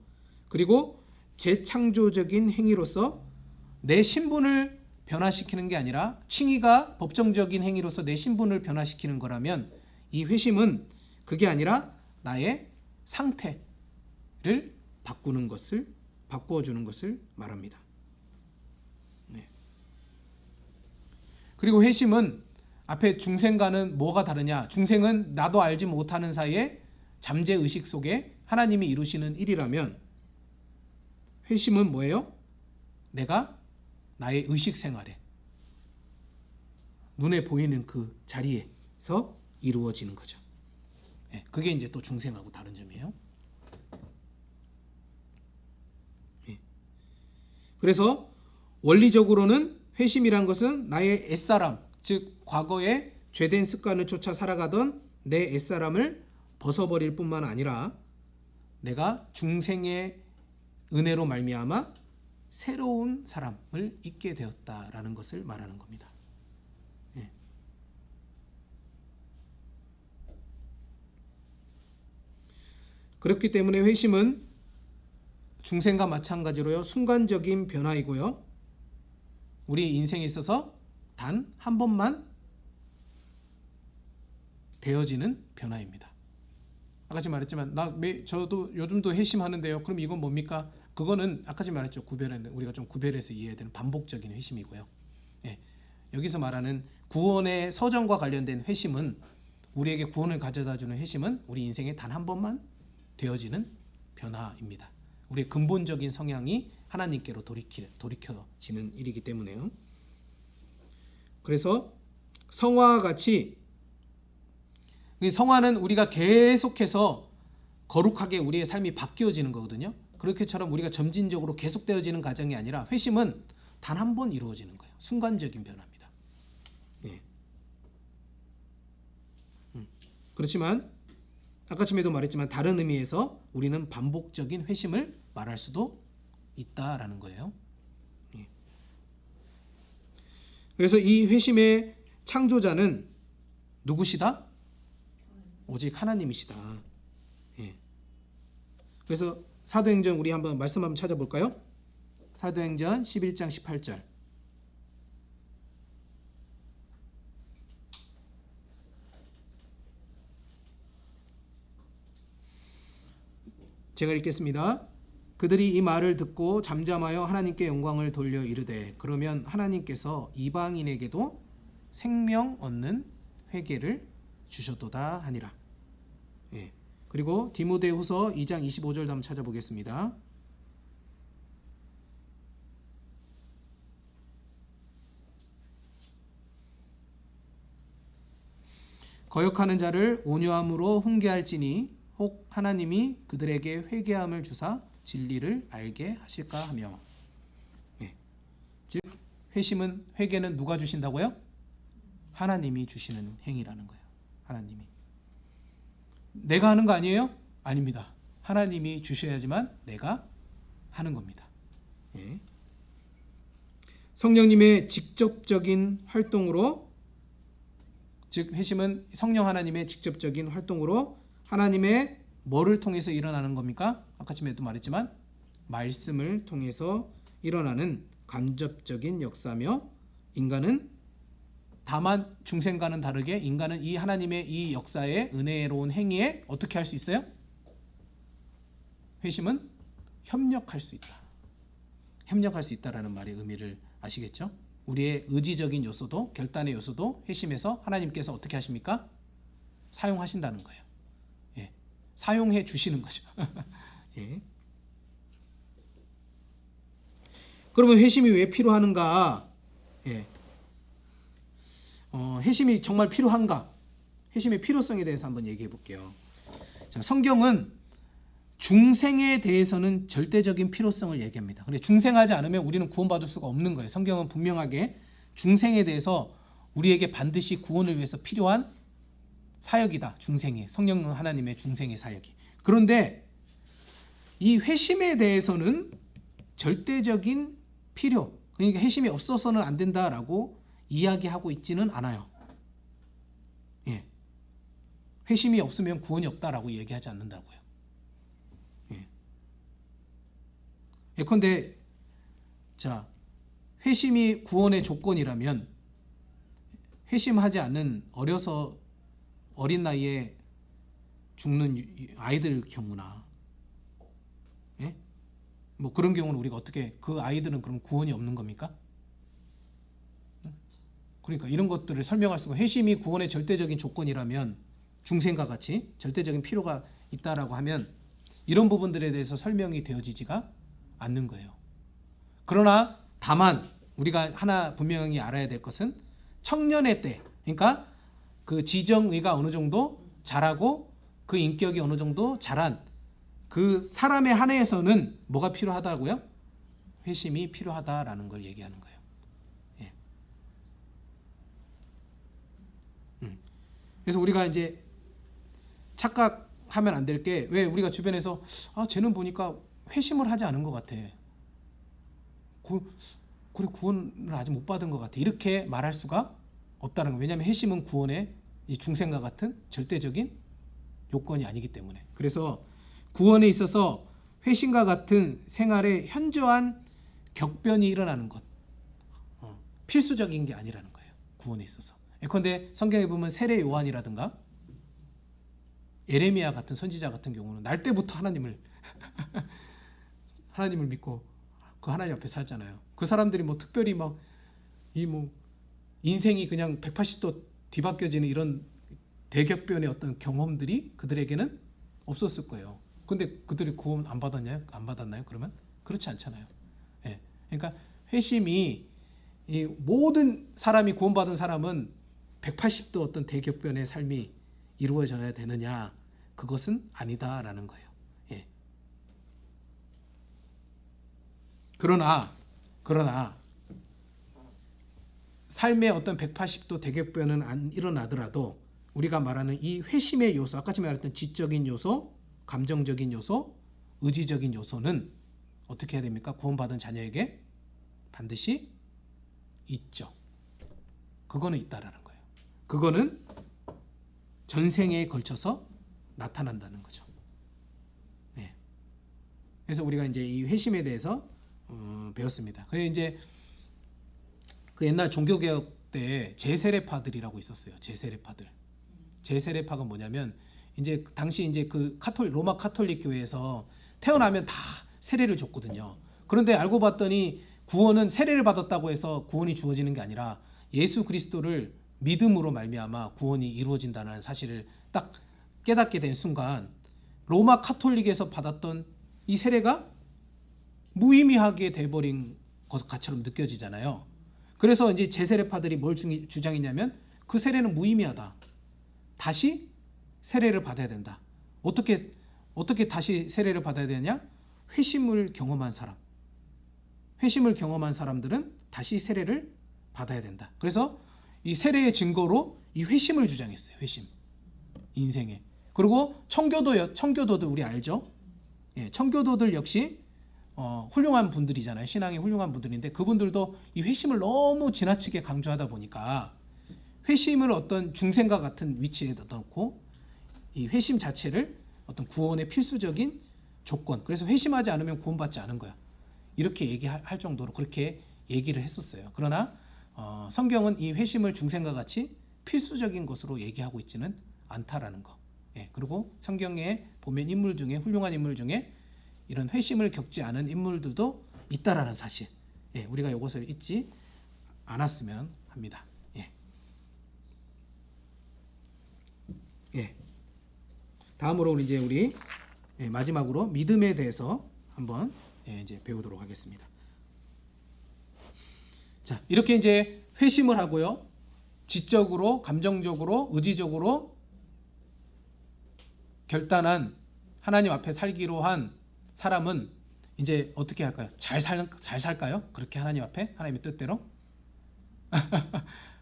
그리고 재창조적인 행위로서 내 신분을 변화시키는 게 아니라, 칭의가 법정적인 행위로서 내 신분을 변화시키는 거라면 이 회심은 그게 아니라 나의 상태를 바꾸어주는 것을 말합니다. 네. 그리고 회심은 앞에 중생과는 뭐가 다르냐? 중생은 나도 알지 못하는 사이에 잠재의식 속에 하나님이 이루시는 일이라면, 회심은 뭐예요? 내가 나의 의식 생활에 눈에 보이는 그 자리에서 이루어지는 거죠. 예, 그게 이제 또 중생하고 다른 점이에요. 예. 그래서 원리적으로는 회심이란 것은 나의 옛사람, 즉 과거에 죄된 습관을 쫓아 살아가던 내 옛사람을 벗어버릴 뿐만 아니라 내가 중생의 은혜로 말미암아 새로운 사람을 잊게 되었다라는 것을 말하는 겁니다. 예. 그렇기 때문에 회심은 중생과 마찬가지로요, 순간적인 변화이고요, 우리 인생에 있어서 단 한 번만 되어지는 변화입니다. 아까 지금 말했지만 저도 요즘도 회심하는데요. 그럼 이건 뭡니까? 그거는 아까 지금 말했죠. 우리가 좀 구별해서 이해해야 되는 반복적인 회심이고요. 예. 여기서 말하는 구원의 서정과 관련된 회심은, 우리에게 구원을 가져다주는 회심은 우리 인생에 단 한 번만 되어지는 변화입니다. 우리의 근본적인 성향이 하나님께로 돌이켜지는 일이기 때문에요. 그래서 성화와 같이, 성화는 우리가 계속해서 거룩하게 우리의 삶이 바뀌어지는 거거든요. 그렇게처럼 우리가 점진적으로 계속되어지는 과정이 아니라, 회심은 단 한 번 이루어지는 거예요. 순간적인 변화입니다. 예. 그렇지만 아까쯤에도 말했지만 다른 의미에서 우리는 반복적인 회심을 말할 수도 있다라는 거예요. 예. 그래서 이 회심의 창조자는 누구시다? 오직 하나님이시다. 예. 그래서 사도행전 우리 한번 말씀 한번 찾아볼까요? 사도행전 11장 18절. 제가 읽겠습니다. 그들이 이 말을 듣고 잠잠하여 하나님께 영광을 돌려 이르되, 그러면 하나님께서 이방인에게도 생명 얻는 회개를 주셨도다 하니라. 예. 그리고 디모데후서 2장 25절 한번 찾아보겠습니다. 거역하는 자를 온유함으로 훈계할지니 혹 하나님이 그들에게 회개함을 주사 진리를 알게 하실까 하며. 예. 즉 회심은 회개는 누가 주신다고요? 하나님이 주시는 행위라는 거예요. 하나님이. 내가 하는 거 아니에요? 아닙니다. 하나님이 주셔야지만 내가 하는 겁니다. 예. 성령님의 직접적인 활동으로, 즉 회심은 성령 하나님의 직접적인 활동으로 하나님의 뭐를 통해서 일어나는 겁니까? 아까 전에도 말했지만 말씀을 통해서 일어나는 간접적인 역사며, 인간은 다만 중생과는 다르게 인간은 이 하나님의 이 역사의 은혜로운 행위에 어떻게 할 수 있어요? 회심은 협력할 수 있다. 협력할 수 있다라는 말의 의미를 아시겠죠? 우리의 의지적인 요소도, 결단의 요소도 회심에서 하나님께서 어떻게 하십니까? 사용하신다는 거예요. 예. 사용해 주시는 거죠. 예. 그러면 회심이 왜 필요하는가? 예. 회심이 정말 필요한가? 회심의 필요성에 대해서 한번 얘기해 볼게요. 자, 성경은 중생에 대해서는 절대적인 필요성을 얘기합니다. 근데 중생하지 않으면 우리는 구원받을 수가 없는 거예요. 성경은 분명하게 중생에 대해서 우리에게 반드시 구원을 위해서 필요한 사역이다. 중생의, 성령 하나님의 중생의 사역이. 그런데 이 회심에 대해서는 절대적인 필요, 그러니까 회심이 없어서는 안 된다라고 이야기하고 있지는 않아요. 예. 회심이 없으면 구원이 없다라고 얘기하지 않는다고요. 예. 예컨대 자, 회심이 구원의 조건이라면 회심하지 않는 어려서 어린 나이에 죽는 아이들 경우나, 예? 뭐 그런 경우는 우리가 어떻게, 그 아이들은 그럼 구원이 없는 겁니까? 그러니까 이런 것들을 설명할 수가, 회심이 구원의 절대적인 조건이라면, 중생과 같이 절대적인 필요가 있다라고 하면 이런 부분들에 대해서 설명이 되어지지가 않는 거예요. 그러나 다만 우리가 하나 분명히 알아야 될 것은 청년의 때, 그러니까 그 지정의가 어느 정도 자라고 그 인격이 어느 정도 자란 그 사람에 한해서는 뭐가 필요하다고요? 회심이 필요하다라는 걸 얘기하는 거예요. 예. 그래서 우리가 이제 착각하면 안 될 게, 왜 우리가 주변에서 쟤는 보니까 회심을 하지 않은 것 같아. 그래, 구원을 아직 못 받은 것 같아. 이렇게 말할 수가 없다는 거예요. 왜냐하면 회심은 구원의 이 중생과 같은 절대적인 요건이 아니기 때문에. 그래서 구원에 있어서 회심과 같은 생활에 현저한 격변이 일어나는 것, 필수적인 게 아니라는 거예요. 구원에 있어서. 예컨대 성경에 보면 세례 요한이라든가 예레미야 같은 선지자 같은 경우는 날 때부터 하나님을 하나님을 믿고 그 하나님 앞에 살잖아요. 그 사람들이 뭐 특별히 막 이 뭐 인생이 그냥 180도 뒤바뀌어지는 이런 대격변의 어떤 경험들이 그들에게는 없었을 거예요. 근데 그들이 구원 안 받았나요? 안 받았나요? 그러면 그렇지 않잖아요. 예. 그러니까 회심이, 이 모든 사람이 구원받은 사람은 180도 어떤 대격변의 삶이 이루어져야 되느냐? 그것은 아니다라는 거예요. 예. 그러나 삶의 어떤 180도 대격변은 안 일어나더라도 우리가 말하는 이 회심의 요소, 아까 전에 말했던 지적인 요소, 감정적인 요소, 의지적인 요소는 어떻게 해야 됩니까? 구원받은 자녀에게 반드시 있죠. 그거는 있다라는 거예요. 그거는 전생에 걸쳐서 나타난다는 거죠. 네. 그래서 우리가 이제 이 회심에 대해서 배웠습니다. 그래서 이제 그 옛날 종교개혁 때 제세례파들이라고 있었어요. 제세례파들. 제세례파가 뭐냐면 이제 당시 이제 그 로마 카톨릭 교회에서 태어나면 다 세례를 줬거든요. 그런데 알고 봤더니 구원은 세례를 받았다고 해서 구원이 주어지는 게 아니라 예수 그리스도를 믿음으로 말미암아 구원이 이루어진다는 사실을 딱 깨닫게 된 순간 로마 카톨릭에서 받았던 이 세례가 무의미하게 돼버린 것처럼 느껴지잖아요. 그래서 이제 제세례파들이 뭘 주장했냐면 그 세례는 무의미하다. 다시 세례를 받아야 된다. 어떻게 다시 세례를 받아야 되냐? 회심을 경험한 사람. 회심을 경험한 사람들은 다시 세례를 받아야 된다. 그래서 이 세례의 증거로 이 회심을 주장했어요. 회심. 인생에. 그리고 청교도도 우리 알죠? 예, 청교도들 역시 훌륭한 분들이잖아요. 신앙이 훌륭한 분들인데 그분들도 이 회심을 너무 지나치게 강조하다 보니까 회심을 어떤 중생과 같은 위치에 넣고 이 회심 자체를 어떤 구원의 필수적인 조건. 그래서 회심하지 않으면 구원받지 않은 거야. 이렇게 얘기할 정도로 그렇게 얘기를 했었어요. 그러나 성경은 이 회심을 중생과 같이 필수적인 것으로 얘기하고 있지는 않다라는 거. 예, 그리고 성경에 보면 인물 중에 훌륭한 인물 중에 이런 회심을 겪지 않은 인물들도 있다라는 사실. 예, 우리가 이것을 잊지 않았으면 합니다. 예. 예. 다음으로 이제 우리 마지막으로 믿음에 대해서 한번 이제 배우도록 하겠습니다. 자, 이렇게 이제 회심을 하고요. 지적으로, 감정적으로, 의지적으로 결단한 하나님 앞에 살기로 한 사람은 이제 어떻게 할까요? 잘 살까요? 그렇게 하나님 앞에 하나님의 뜻대로?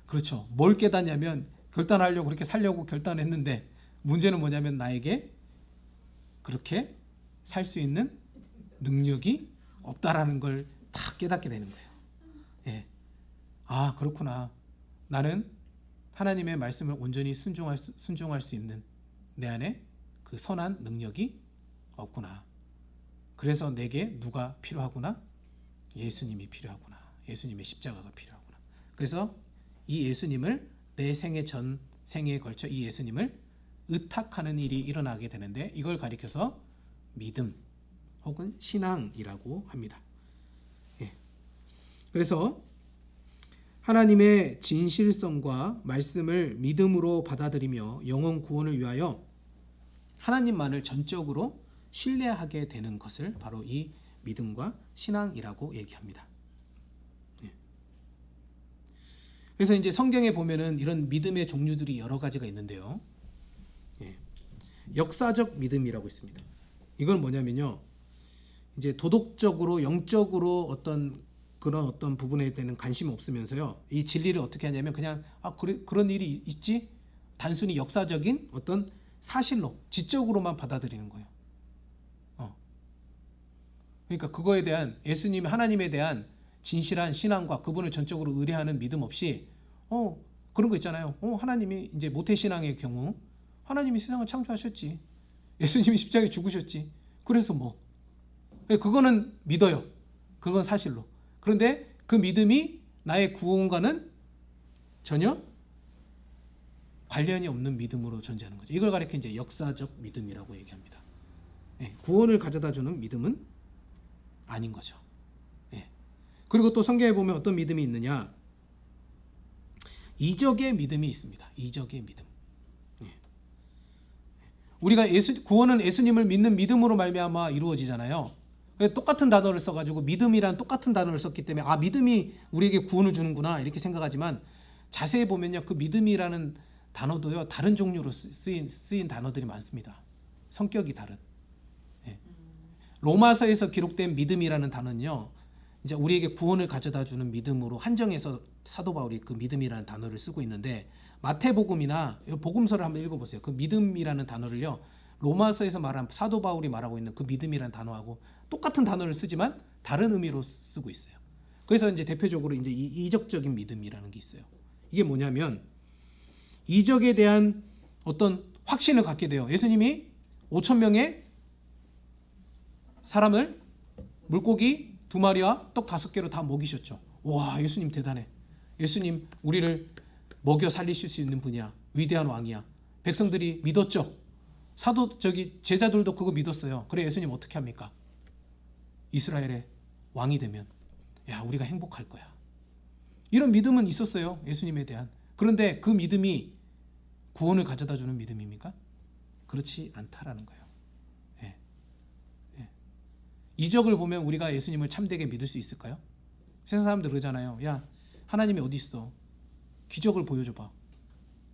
그렇죠. 뭘 깨닫냐면 결단하려고 그렇게 살려고 결단했는데 문제는 뭐냐면 나에게 그렇게 살 수 있는 능력이 없다라는 걸 다 깨닫게 되는 거예요. 예. 아, 그렇구나. 나는 하나님의 말씀을 온전히 순종할 수 있는 내 안에 그 선한 능력이 없구나. 그래서 내게 누가 필요하구나? 예수님이 필요하구나. 예수님의 십자가가 필요하구나. 그래서 이 예수님을 내 생애 전 생애에 걸쳐 이 예수님을 의탁하는 일이 일어나게 되는데 이걸 가리켜서 믿음 혹은 신앙이라고 합니다. 예. 그래서 하나님의 진실성과 말씀을 믿음으로 받아들이며 영혼 구원을 위하여 하나님만을 전적으로 신뢰하게 되는 것을 바로 이 믿음과 신앙이라고 얘기합니다. 예. 그래서 이제 성경에 보면은 이런 믿음의 종류들이 여러 가지가 있는데요. 예. 역사적 믿음이라고 있습니다. 이건 뭐냐면요. 이제 도덕적으로 영적으로 그런 어떤 부분에 대한 관심 없으면서요. 이 진리를 어떻게 하냐면 그냥 그런 일이 있지? 단순히 역사적인 어떤 사실로 지적으로만 받아들이는 거예요. 그러니까 그거에 대한 예수님 하나님에 대한 진실한 신앙과 그분을 전적으로 의뢰하는 믿음 없이 그런 거 있잖아요. 하나님이 이제 모태신앙의 경우 하나님이 세상을 창조하셨지. 예수님이 십자가에 죽으셨지. 그래서 뭐 그거는 믿어요. 그건 사실로. 그런데 그 믿음이 나의 구원과는 전혀 관련이 없는 믿음으로 존재하는 거죠. 이걸 가리켜 이제 역사적 믿음이라고 얘기합니다. 예, 구원을 가져다주는 믿음은 아닌 거죠. 예. 그리고 또 성경에 보면 어떤 믿음이 있느냐? 이적의 믿음이 있습니다. 이적의 믿음. 예. 우리가 구원은 예수님을 믿는 믿음으로 말미암아 이루어지잖아요. 똑같은 단어를 써가지고 믿음이란 똑같은 단어를 썼기 때문에 믿음이 우리에게 구원을 주는구나 이렇게 생각하지만 자세히 보면요 그 믿음이라는 단어도요 다른 종류로 쓰인 단어들이 많습니다. 성격이 다른. 예. 로마서에서 기록된 믿음이라는 단어는요 이제 우리에게 구원을 가져다주는 믿음으로 한정해서 사도 바울이 그 믿음이라는 단어를 쓰고 있는데 마태복음이나 복음서를 한번 읽어보세요. 그 믿음이라는 단어를요 로마서에서 말한 사도 바울이 말하고 있는 그 믿음이라는 단어하고 똑같은 단어를 쓰지만 다른 의미로 쓰고 있어요. 그래서 이제 대표적으로 이제 이적적인 믿음이라는 게 있어요. 이게 뭐냐면 이적에 대한 어떤 확신을 갖게 돼요. 예수님이 5,000명의 사람을 물고기 2마리와 떡 5개로 다 먹이셨죠. 와, 예수님 대단해. 예수님 우리를 먹여 살리실 수 있는 분이야. 위대한 왕이야. 백성들이 믿었죠. 제자들도 그거 믿었어요. 그래 예수님 어떻게 합니까? 이스라엘의 왕이 되면 우리가 행복할 거야. 이런 믿음은 있었어요. 예수님에 대한. 그런데 그 믿음이 구원을 가져다 주는 믿음입니까? 그렇지 않다라는 거예요. 예. 예. 이적을 보면 우리가 예수님을 참되게 믿을 수 있을까요? 세상 사람들 그러잖아요. 야, 하나님이 어디 있어? 기적을 보여줘봐.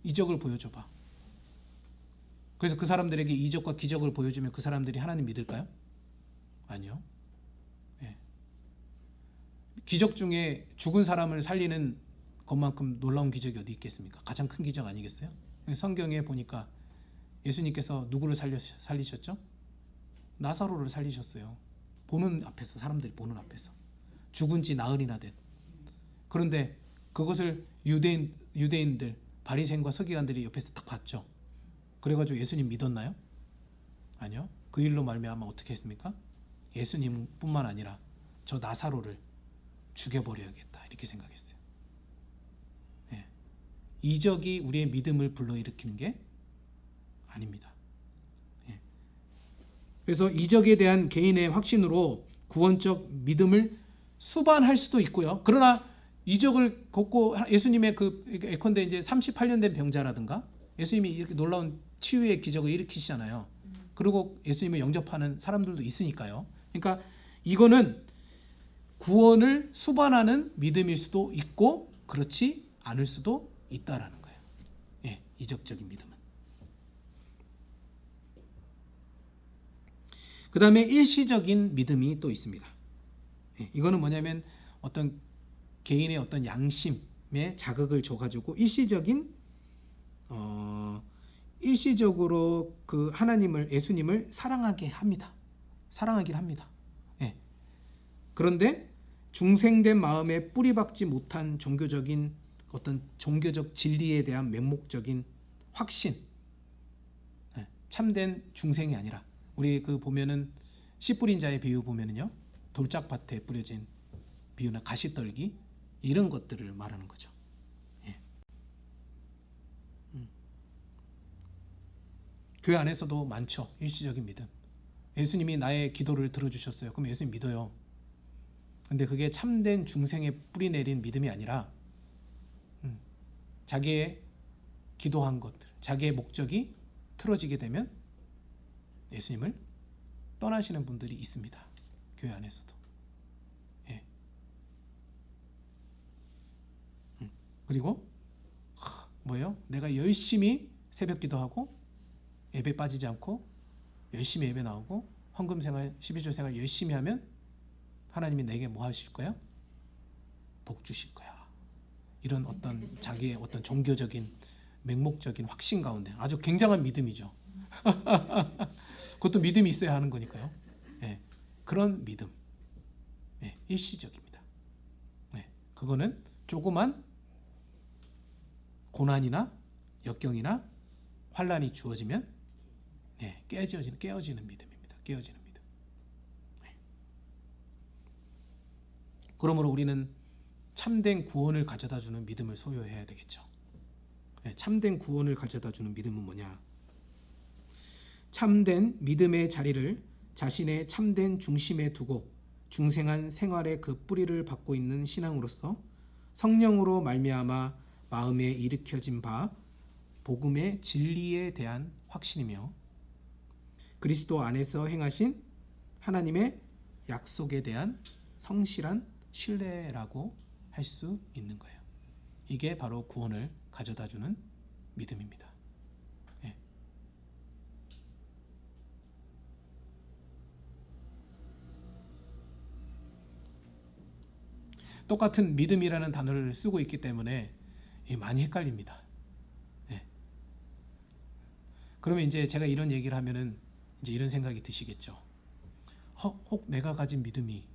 이적을 보여줘봐. 그래서 그 사람들에게 이적과 기적을 보여주면 그 사람들이 하나님 믿을까요? 아니요. 예. 기적 중에 죽은 사람을 살리는 것만큼 놀라운 기적이 어디 있겠습니까? 가장 큰 기적 아니겠어요? 성경에 보니까 예수님께서 누구를 살리셨죠? 나사로를 살리셨어요. 보는 앞에서, 사람들이 보는 앞에서. 죽은 지 나흘이나 된. 그런데 그것을 유대인들, 바리새인과 서기관들이 옆에서 딱 봤죠. 그래가지고 예수님 믿었나요? 아니요. 그 일로 말미암아 어떻게 했습니까? 예수님뿐만 아니라 저 나사로를 죽여버려야겠다 이렇게 생각했어요. 예. 이적이 우리의 믿음을 불러일으키는 게 아닙니다. 예. 그래서 이적에 대한 개인의 확신으로 구원적 믿음을 수반할 수도 있고요. 그러나 이적을 걷고 예수님의 그 예컨대 이제 38년 된 병자라든가 예수님이 이렇게 놀라운 치유의 기적을 일으키시잖아요. 그리고 예수님을 영접하는 사람들도 있으니까요. 그러니까 이거는 구원을 수반하는 믿음일 수도 있고 그렇지 않을 수도 있다라는 거예요. 예, 이적적인 믿음은. 그 다음에 일시적인 믿음이 또 있습니다. 예, 이거는 뭐냐면 어떤 개인의 어떤 양심에 자극을 줘가지고 일시적으로 그 하나님을, 예수님을 사랑하게 합니다. 사랑하긴 합니다. 예. 그런데 중생된 마음에 뿌리박지 못한 종교적인 어떤 종교적 진리에 대한 맹목적인 확신, 예. 참된 중생이 아니라 우리 그 보면은 씨 뿌린 자의 비유 보면은요, 돌짝밭에 뿌려진 비유나 가시떨기 이런 것들을 말하는 거죠. 예. 교회 안에서도 많죠. 일시적인 믿음. 예수님이 나의 기도를 들어주셨어요. 그럼 예수님 믿어요. 근데 그게 참된 중생에 뿌리 내린 믿음이 아니라 자기의 기도한 것들, 자기의 목적이 틀어지게 되면 예수님을 떠나시는 분들이 있습니다. 교회 안에서도. 예. 그리고 뭐예요? 내가 열심히 새벽 기도하고 예배 빠지지 않고 열심히 예배 나오고 헌금 생활, 12조 생활 열심히 하면 하나님이 내게 뭐 하실 거야? 복 주실 거야. 이런 어떤 자기의 어떤 종교적인 맹목적인 확신 가운데 아주 굉장한 믿음이죠. 그것도 믿음이 있어야 하는 거니까요. 예, 그런 믿음, 예, 일시적입니다. 예, 그거는 조그만 고난이나 역경이나 환란이 주어지면 예, 깨어지는 믿음입니다. 깨어지는 믿음. 예. 그러므로 우리는 참된 구원을 가져다주는 믿음을 소유해야 되겠죠. 예, 참된 구원을 가져다주는 믿음은 뭐냐? 참된 믿음의 자리를 자신의 참된 중심에 두고 중생한 생활의 그 뿌리를 받고 있는 신앙으로서 성령으로 말미암아 마음에 일으켜진 바 복음의 진리에 대한 확신이며 그리스도 안에서 행하신 하나님의 약속에 대한 성실한 신뢰라고 할 수 있는 거예요. 이게 바로 구원을 가져다주는 믿음입니다. 예. 똑같은 믿음이라는 단어를 쓰고 있기 때문에 많이 헷갈립니다. 예. 그러면 이제 제가 이런 얘기를 하면은 이제 이런 생각이 드시겠죠. 혹 내가 가진 믿음이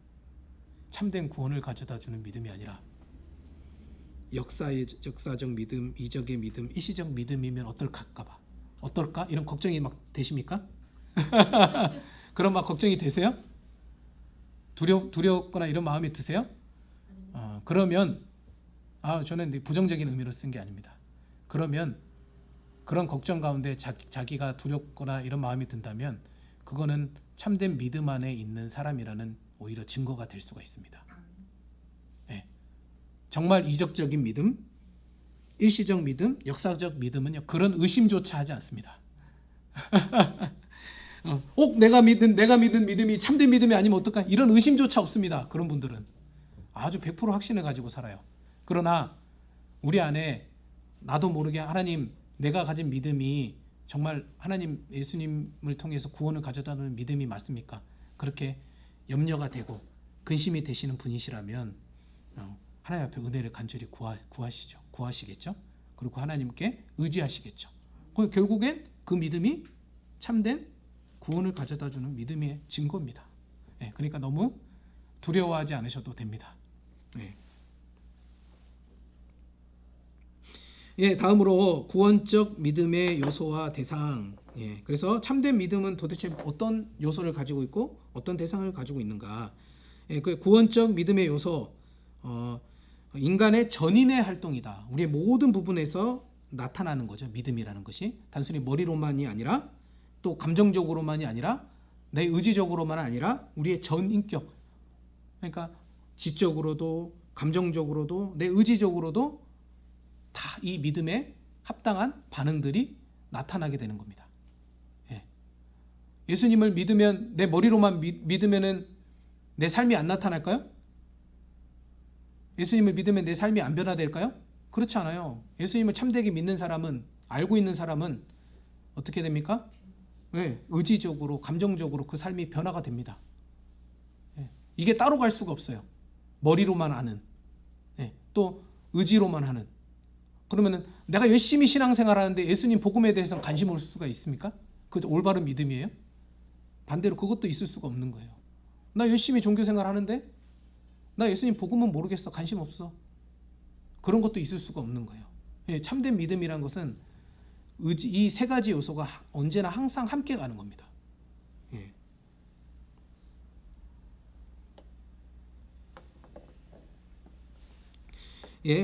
참된 구원을 가져다주는 믿음이 아니라 역사적 믿음, 이적의 믿음, 일시적 믿음이면 어떨까? 이런 걱정이 막 되십니까? 그런 막 걱정이 되세요? 두렵거나 이런 마음이 드세요? 그러면 저는 부정적인 의미로 쓴 게 아닙니다. 그러면 그런 걱정 가운데 자기가 두렵거나 이런 마음이 든다면 그거는 참된 믿음 안에 있는 사람이라는 오히려 증거가 될 수가 있습니다. 네. 정말 이적적인 믿음, 일시적 믿음, 역사적 믿음은요 그런 의심조차 하지 않습니다. 내가 믿은 믿음이 참된 믿음이 아니면 어떨까? 이런 의심조차 없습니다. 그런 분들은 아주 100% 확신을 가지고 살아요. 그러나 우리 안에 나도 모르게 하나님, 내가 가진 믿음이 정말 하나님 예수님을 통해서 구원을 가져다주는 믿음이 맞습니까? 그렇게 염려가 되고 근심이 되시는 분이시라면 하나님 앞에 은혜를 간절히 구하시겠죠. 그리고 하나님께 의지하시겠죠. 결국엔 그 믿음이 참된 구원을 가져다주는 믿음의 증거입니다. 그러니까 너무 두려워하지 않으셔도 됩니다. 다음으로 구원적 믿음의 요소와 대상. 그래서 참된 믿음은 도대체 어떤 요소를 가지고 있고 어떤 대상을 가지고 있는가? 그 구원적 믿음의 요소, 인간의 전인의 활동이다. 우리의 모든 부분에서 나타나는 거죠. 믿음이라는 것이 단순히 머리로만이 아니라 또 감정적으로만이 아니라 내 의지적으로만 아니라 우리의 전 인격. 그러니까 지적으로도 감정적으로도 내 의지적으로도 다 이 믿음에 합당한 반응들이 나타나게 되는 겁니다. 예수님을 믿으면 내 머리로만 믿으면은 내 삶이 안 나타날까요? 예수님을 믿으면 내 삶이 안 변화될까요? 그렇지 않아요. 예수님을 참되게 믿는 사람은, 알고 있는 사람은 어떻게 됩니까? 의지적으로 감정적으로 그 삶이 변화가 됩니다. 이게 따로 갈 수가 없어요. 머리로만 아는, 또 의지로만 하는. 그러면은 내가 열심히 신앙생활하는데 예수님 복음에 대해서는 관심 올 수가 있습니까? 그 올바른 믿음이에요? 반대로 그것도 있을 수가 없는 거예요. 나 열심히 종교생활 하는데 나 예수님 복음은 모르겠어, 관심 없어. 그런 것도 있을 수가 없는 거예요. 참된 믿음이란 것은 의지, 이 세 가지 요소가 언제나 항상 함께 가는 겁니다.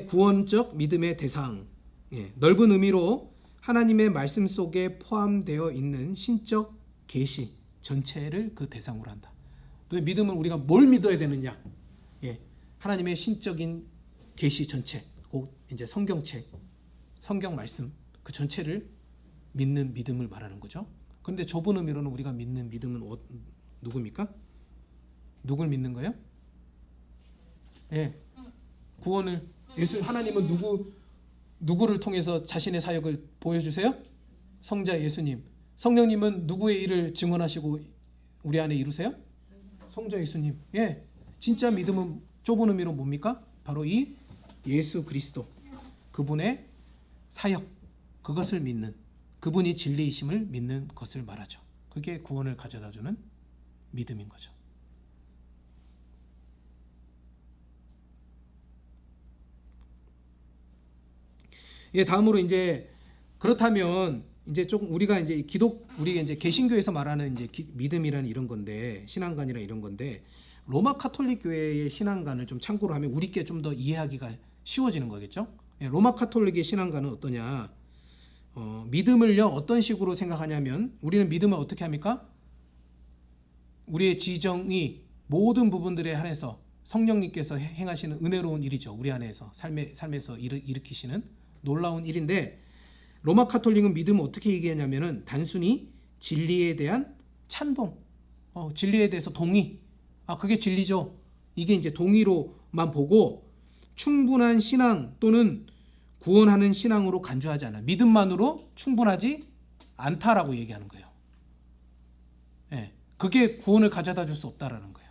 구원적 믿음의 대상. 넓은 의미로 하나님의 말씀 속에 포함되어 있는 신적 계시 전체를 그 대상으로 한다. 또 믿음은 우리가 뭘 믿어야 되느냐? 하나님의 신적인 계시 전체, 곧 이제 성경책, 성경 말씀 그 전체를 믿는 믿음을 말하는 거죠. 그런데 좁은 의미로는 우리가 믿는 믿음은 누굽니까? 누굴 믿는 거예요? 구원을 하나님은 누구를 통해서 자신의 사역을 보여주세요? 성자 예수님. 성령님은 누구의 일을 증언하시고 우리 안에 이루세요? 성자 예수님. 진짜 믿음은 좁은 의미로 뭡니까? 바로 이 예수 그리스도, 그분의 사역, 그것을 믿는, 그분이 진리이심을 믿는 것을 말하죠. 그게 구원을 가져다주는 믿음인 거죠. 다음으로 이제 그렇다면 이제 조금 우리가 이제 우리가 이제 개신교에서 말하는 이제 믿음이라는 이런 건데, 신앙관이라 이런 건데, 로마 카톨릭 교회의 신앙관을 좀 참고로 하면 우리께 좀 더 이해하기가 쉬워지는 거겠죠. 로마 카톨릭의 신앙관은 어떠냐? 믿음을요 어떤 식으로 생각하냐면, 우리는 믿음을 어떻게 합니까? 우리의 지정이 모든 부분들에 한해서 성령님께서 행하시는 은혜로운 일이죠. 우리 안에서 삶에서 일으키시는 놀라운 일인데, 로마 카톨릭은 믿음을 어떻게 얘기하냐면은 단순히 진리에 대한 찬동, 진리에 대해서 동의, 그게 진리죠. 이게 이제 동의로만 보고 충분한 신앙 또는 구원하는 신앙으로 간주하지 않아. 믿음만으로 충분하지 않다라고 얘기하는 거예요. 그게 구원을 가져다 줄 수 없다라는 거예요.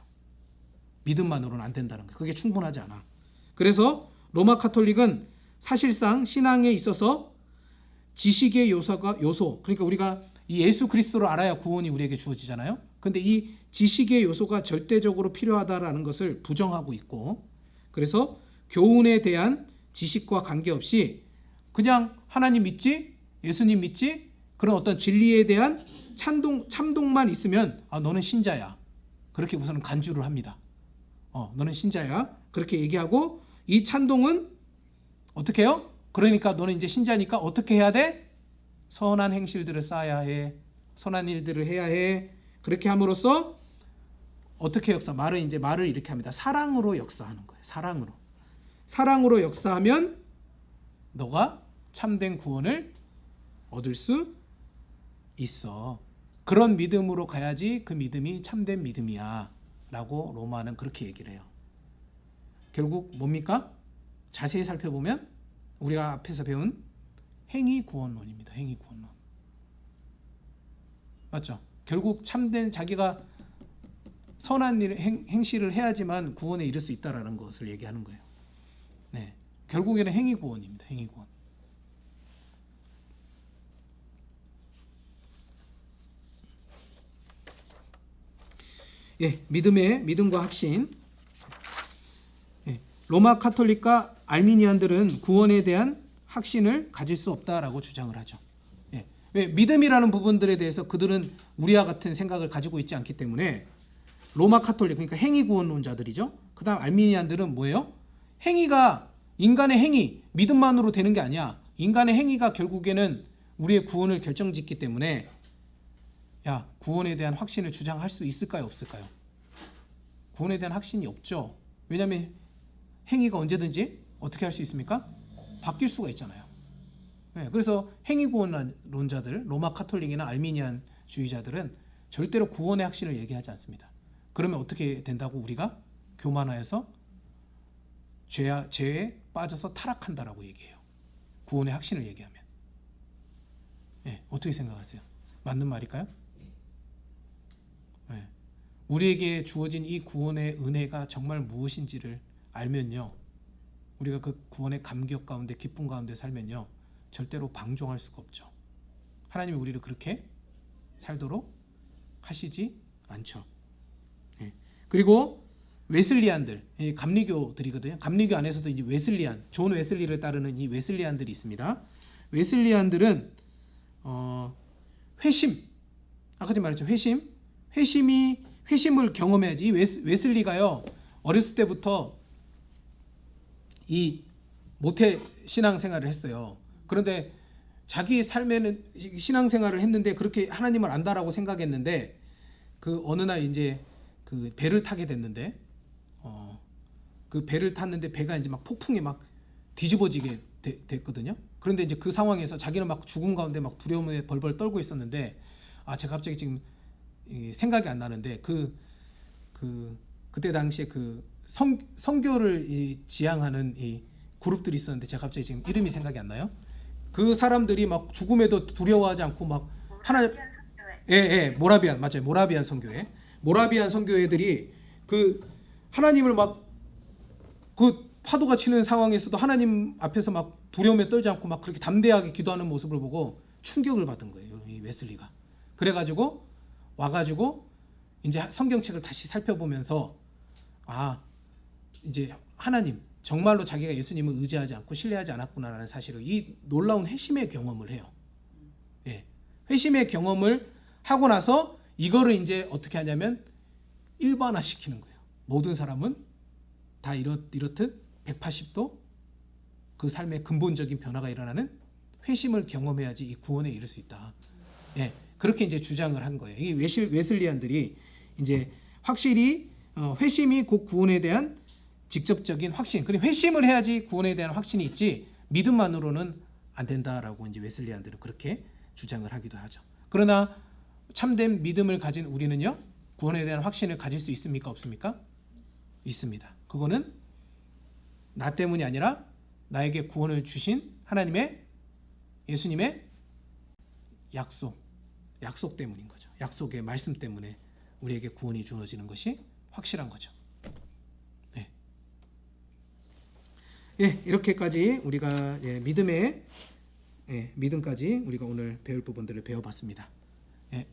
믿음만으로는 안 된다는 거예요. 그게 충분하지 않아. 그래서 로마 카톨릭은 사실상 신앙에 있어서 지식의 요소, 그러니까 우리가 이 예수 그리스도를 알아야 구원이 우리에게 주어지잖아요. 근데 이 지식의 요소가 절대적으로 필요하다라는 것을 부정하고 있고, 그래서 교훈에 대한 지식과 관계없이 그냥 하나님 믿지, 예수님 믿지, 그런 어떤 진리에 대한 참동만 있으면 너는 신자야. 그렇게 우선은 간주를 합니다. 너는 신자야. 그렇게 얘기하고, 이 찬동은 어떻게 해요? 그러니까 너는 이제 신자니까 어떻게 해야 돼? 선한 행실들을 쌓아야 해. 선한 일들을 해야 해. 그렇게 함으로써 어떻게 말을 이렇게 합니다. 사랑으로 역사하는 거예요. 사랑으로 역사하면 너가 참된 구원을 얻을 수 있어. 그런 믿음으로 가야지 그 믿음이 참된 믿음이야 라고 로마는 그렇게 얘기를 해요. 결국 뭡니까? 자세히 살펴보면 우리가 앞에서 배운 행위 구원론입니다. 행위 구원론. 맞죠? 결국 참된 자기가 선한 일, 행실을 해야지만 구원에 이를 수 있다라는 것을 얘기하는 거예요. 네, 결국에는 행위 구원입니다. 행위 구원. 예, 믿음과 확신. 예, 로마 카톨릭과 알미니안들은 구원에 대한 확신을 가질 수 없다라고 주장을 하죠. 예, 왜 믿음이라는 부분들에 대해서 그들은 우리와 같은 생각을 가지고 있지 않기 때문에 로마 카톨릭 그러니까 행위 구원론자들이죠. 그다음 알미니안들은 뭐예요? 행위가 인간의 행위 믿음만으로 되는 게 아니야. 인간의 행위가 결국에는 우리의 구원을 결정짓기 때문에 야, 구원에 대한 확신을 주장할 수 있을까요? 없을까요? 구원에 대한 확신이 없죠. 왜냐하면 행위가 언제든지 어떻게 할 수 있습니까? 바뀔 수가 있잖아요. 네, 그래서 행위구원론자들, 로마 카톨릭이나 알미니안 주의자들은 절대로 구원의 확신을 얘기하지 않습니다. 그러면 어떻게 된다고? 우리가 교만하여서 죄에 빠져서 타락한다라고 얘기해요. 구원의 확신을 얘기하면. 네, 어떻게 생각하세요? 맞는 말일까요? 네. 우리에게 주어진 이 구원의 은혜가 정말 무엇인지를 알면요, 우리가 그 구원의 감격 가운데 기쁨 가운데 살면요 절대로 방종할 수가 없죠. 하나님이 우리를 그렇게 살도록 하시지 않죠. 네. 그리고 웨슬리안들, 감리교들이거든요. 감리교 안에서도 이제 웨슬리안, 존 웨슬리를 따르는 이 웨슬리안들이 있습니다. 웨슬리안들은 회심, 아까 전에 말했죠. 회심을 경험해야지. 이 웨슬리가요 어렸을 때부터 이 모태 신앙생활을 했어요. 그런데 자기 삶에는 신앙생활을 했는데 그렇게 하나님을 안다라고 생각했는데 그 어느 날 이제 그 배를 타게 됐는데 그 배를 탔는데 배가 이제 막 폭풍에 막 뒤집어지게 됐거든요. 그런데 이제 그 상황에서 자기는 막 죽음 가운데 막 두려움에 벌벌 떨고 있었는데 제가 갑자기 지금 생각이 안 나는데 그때 당시에 그 선교를 지향하는 이 그룹들이 있었는데 제가 갑자기 지금 이름이 생각이 안 나요. 그 사람들이 막 죽음에도 두려워하지 않고 막 하나님, 모라비안, 맞아요. 모라비안 선교회들이 그 하나님을 막 그 파도가 치는 상황에서도 하나님 앞에서 막 두려움에 떨지 않고 막 그렇게 담대하게 기도하는 모습을 보고 충격을 받은 거예요. 이 웨슬리가. 그래가지고 와가지고 이제 성경책을 다시 살펴보면서 이제 하나님 정말로 자기가 예수님을 의지하지 않고 신뢰하지 않았구나라는 사실을 이 놀라운 회심의 경험을 해요. 예, 회심의 경험을 하고 나서 이거를 이제 어떻게 하냐면 일반화시키는 거예요. 모든 사람은 다 이렇듯 180도 그 삶의 근본적인 변화가 일어나는 회심을 경험해야지 이 구원에 이를 수 있다. 예, 그렇게 이제 주장을 한 거예요. 이 웨슬리안들이 이제 확실히 회심이 곧 구원에 대한 직접적인 확신. 그리고 회심을 해야지 구원에 대한 확신이 있지 믿음만으로는 안 된다라고 이제 웨슬리안들은 그렇게 주장을 하기도 하죠. 그러나 참된 믿음을 가진 우리는요 구원에 대한 확신을 가질 수 있습니까? 없습니까? 있습니다. 그거는 나 때문이 아니라 나에게 구원을 주신 하나님의 예수님의 약속 때문인 거죠. 약속의 말씀 때문에 우리에게 구원이 주어지는 것이 확실한 거죠. 네. 예, 이렇게까지 우리가 믿음까지 우리가 오늘 배울 부분들을 배워봤습니다. 예.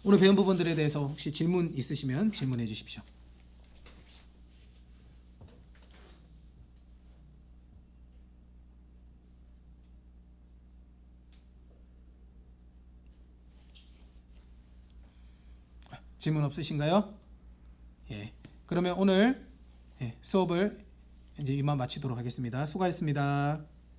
오늘 배운 부분들에 대해서 혹시 질문 있으시면 질문해 주십시오. 질문 없으신가요? 예. 그러면 오늘 수업을 이제 이만 마치도록 하겠습니다. 수고하셨습니다.